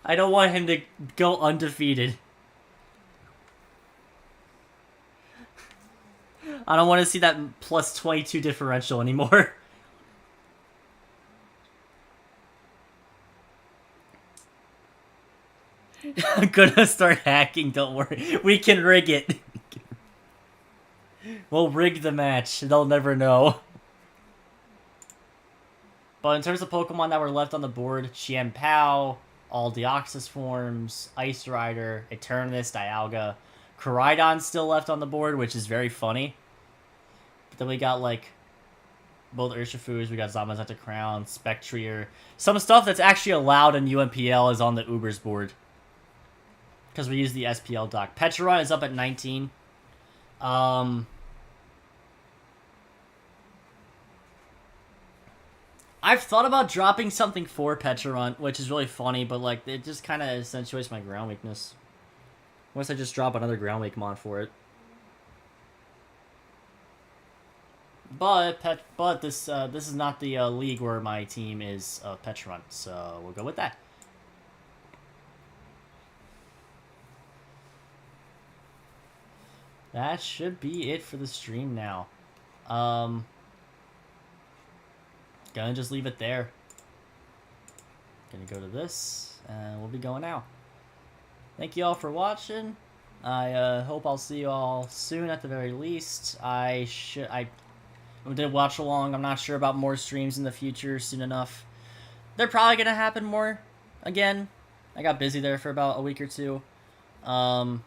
I don't want him to go undefeated. I don't want to see that plus 22 differential anymore. I'm gonna start hacking, don't worry. We can rig it. We'll rig the match. They'll never know. But in terms of Pokemon that were left on the board, Chien-Pao, all Deoxys forms, Ice Rider, Eternus, Dialga. Koraidon's still left on the board, which is very funny. But then we got, like, both Urshifus, we got Zamazenta Crown, Spectrier. Some stuff that's actually allowed in UMPL is on the Ubers board. Because we use the SPL doc. Petron is up at 19. I've thought about dropping something for Petron, which is really funny, but like it just kind of accentuates my ground weakness. Unless I just drop another ground weak mon for it. But this is not the league where my team is Petron, so we'll go with that. That should be it for the stream now. Gonna just leave it there. Gonna go to this, and we'll be going now. Thank you all for watching. I hope I'll see you all soon at the very least. I did Watchalong. I'm not sure about more streams in the future soon enough. They're probably gonna happen more again. I got busy there for about a week or 2. I'll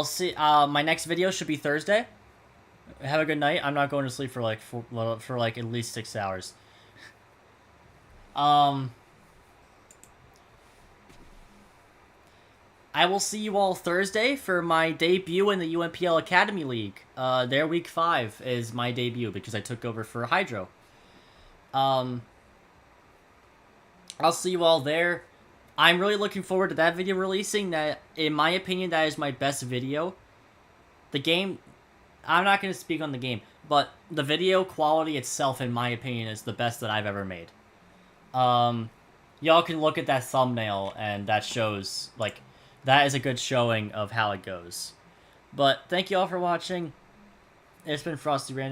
see. My next video should be Thursday. Have a good night. I'm not going to sleep for like at least 6 hours. I will see you all Thursday for my debut in the UMPL Academy League. Their week 5 is my debut because I took over for Hydro. I'll see you all there. I'm really looking forward to that video releasing. That, in my opinion, that is my best video. The game, I'm not going to speak on the game, but the video quality itself, in my opinion, is the best that I've ever made. Y'all can look at that thumbnail, and that shows, like, that is a good showing of how it goes. But thank you all for watching. It's been Frosty Random.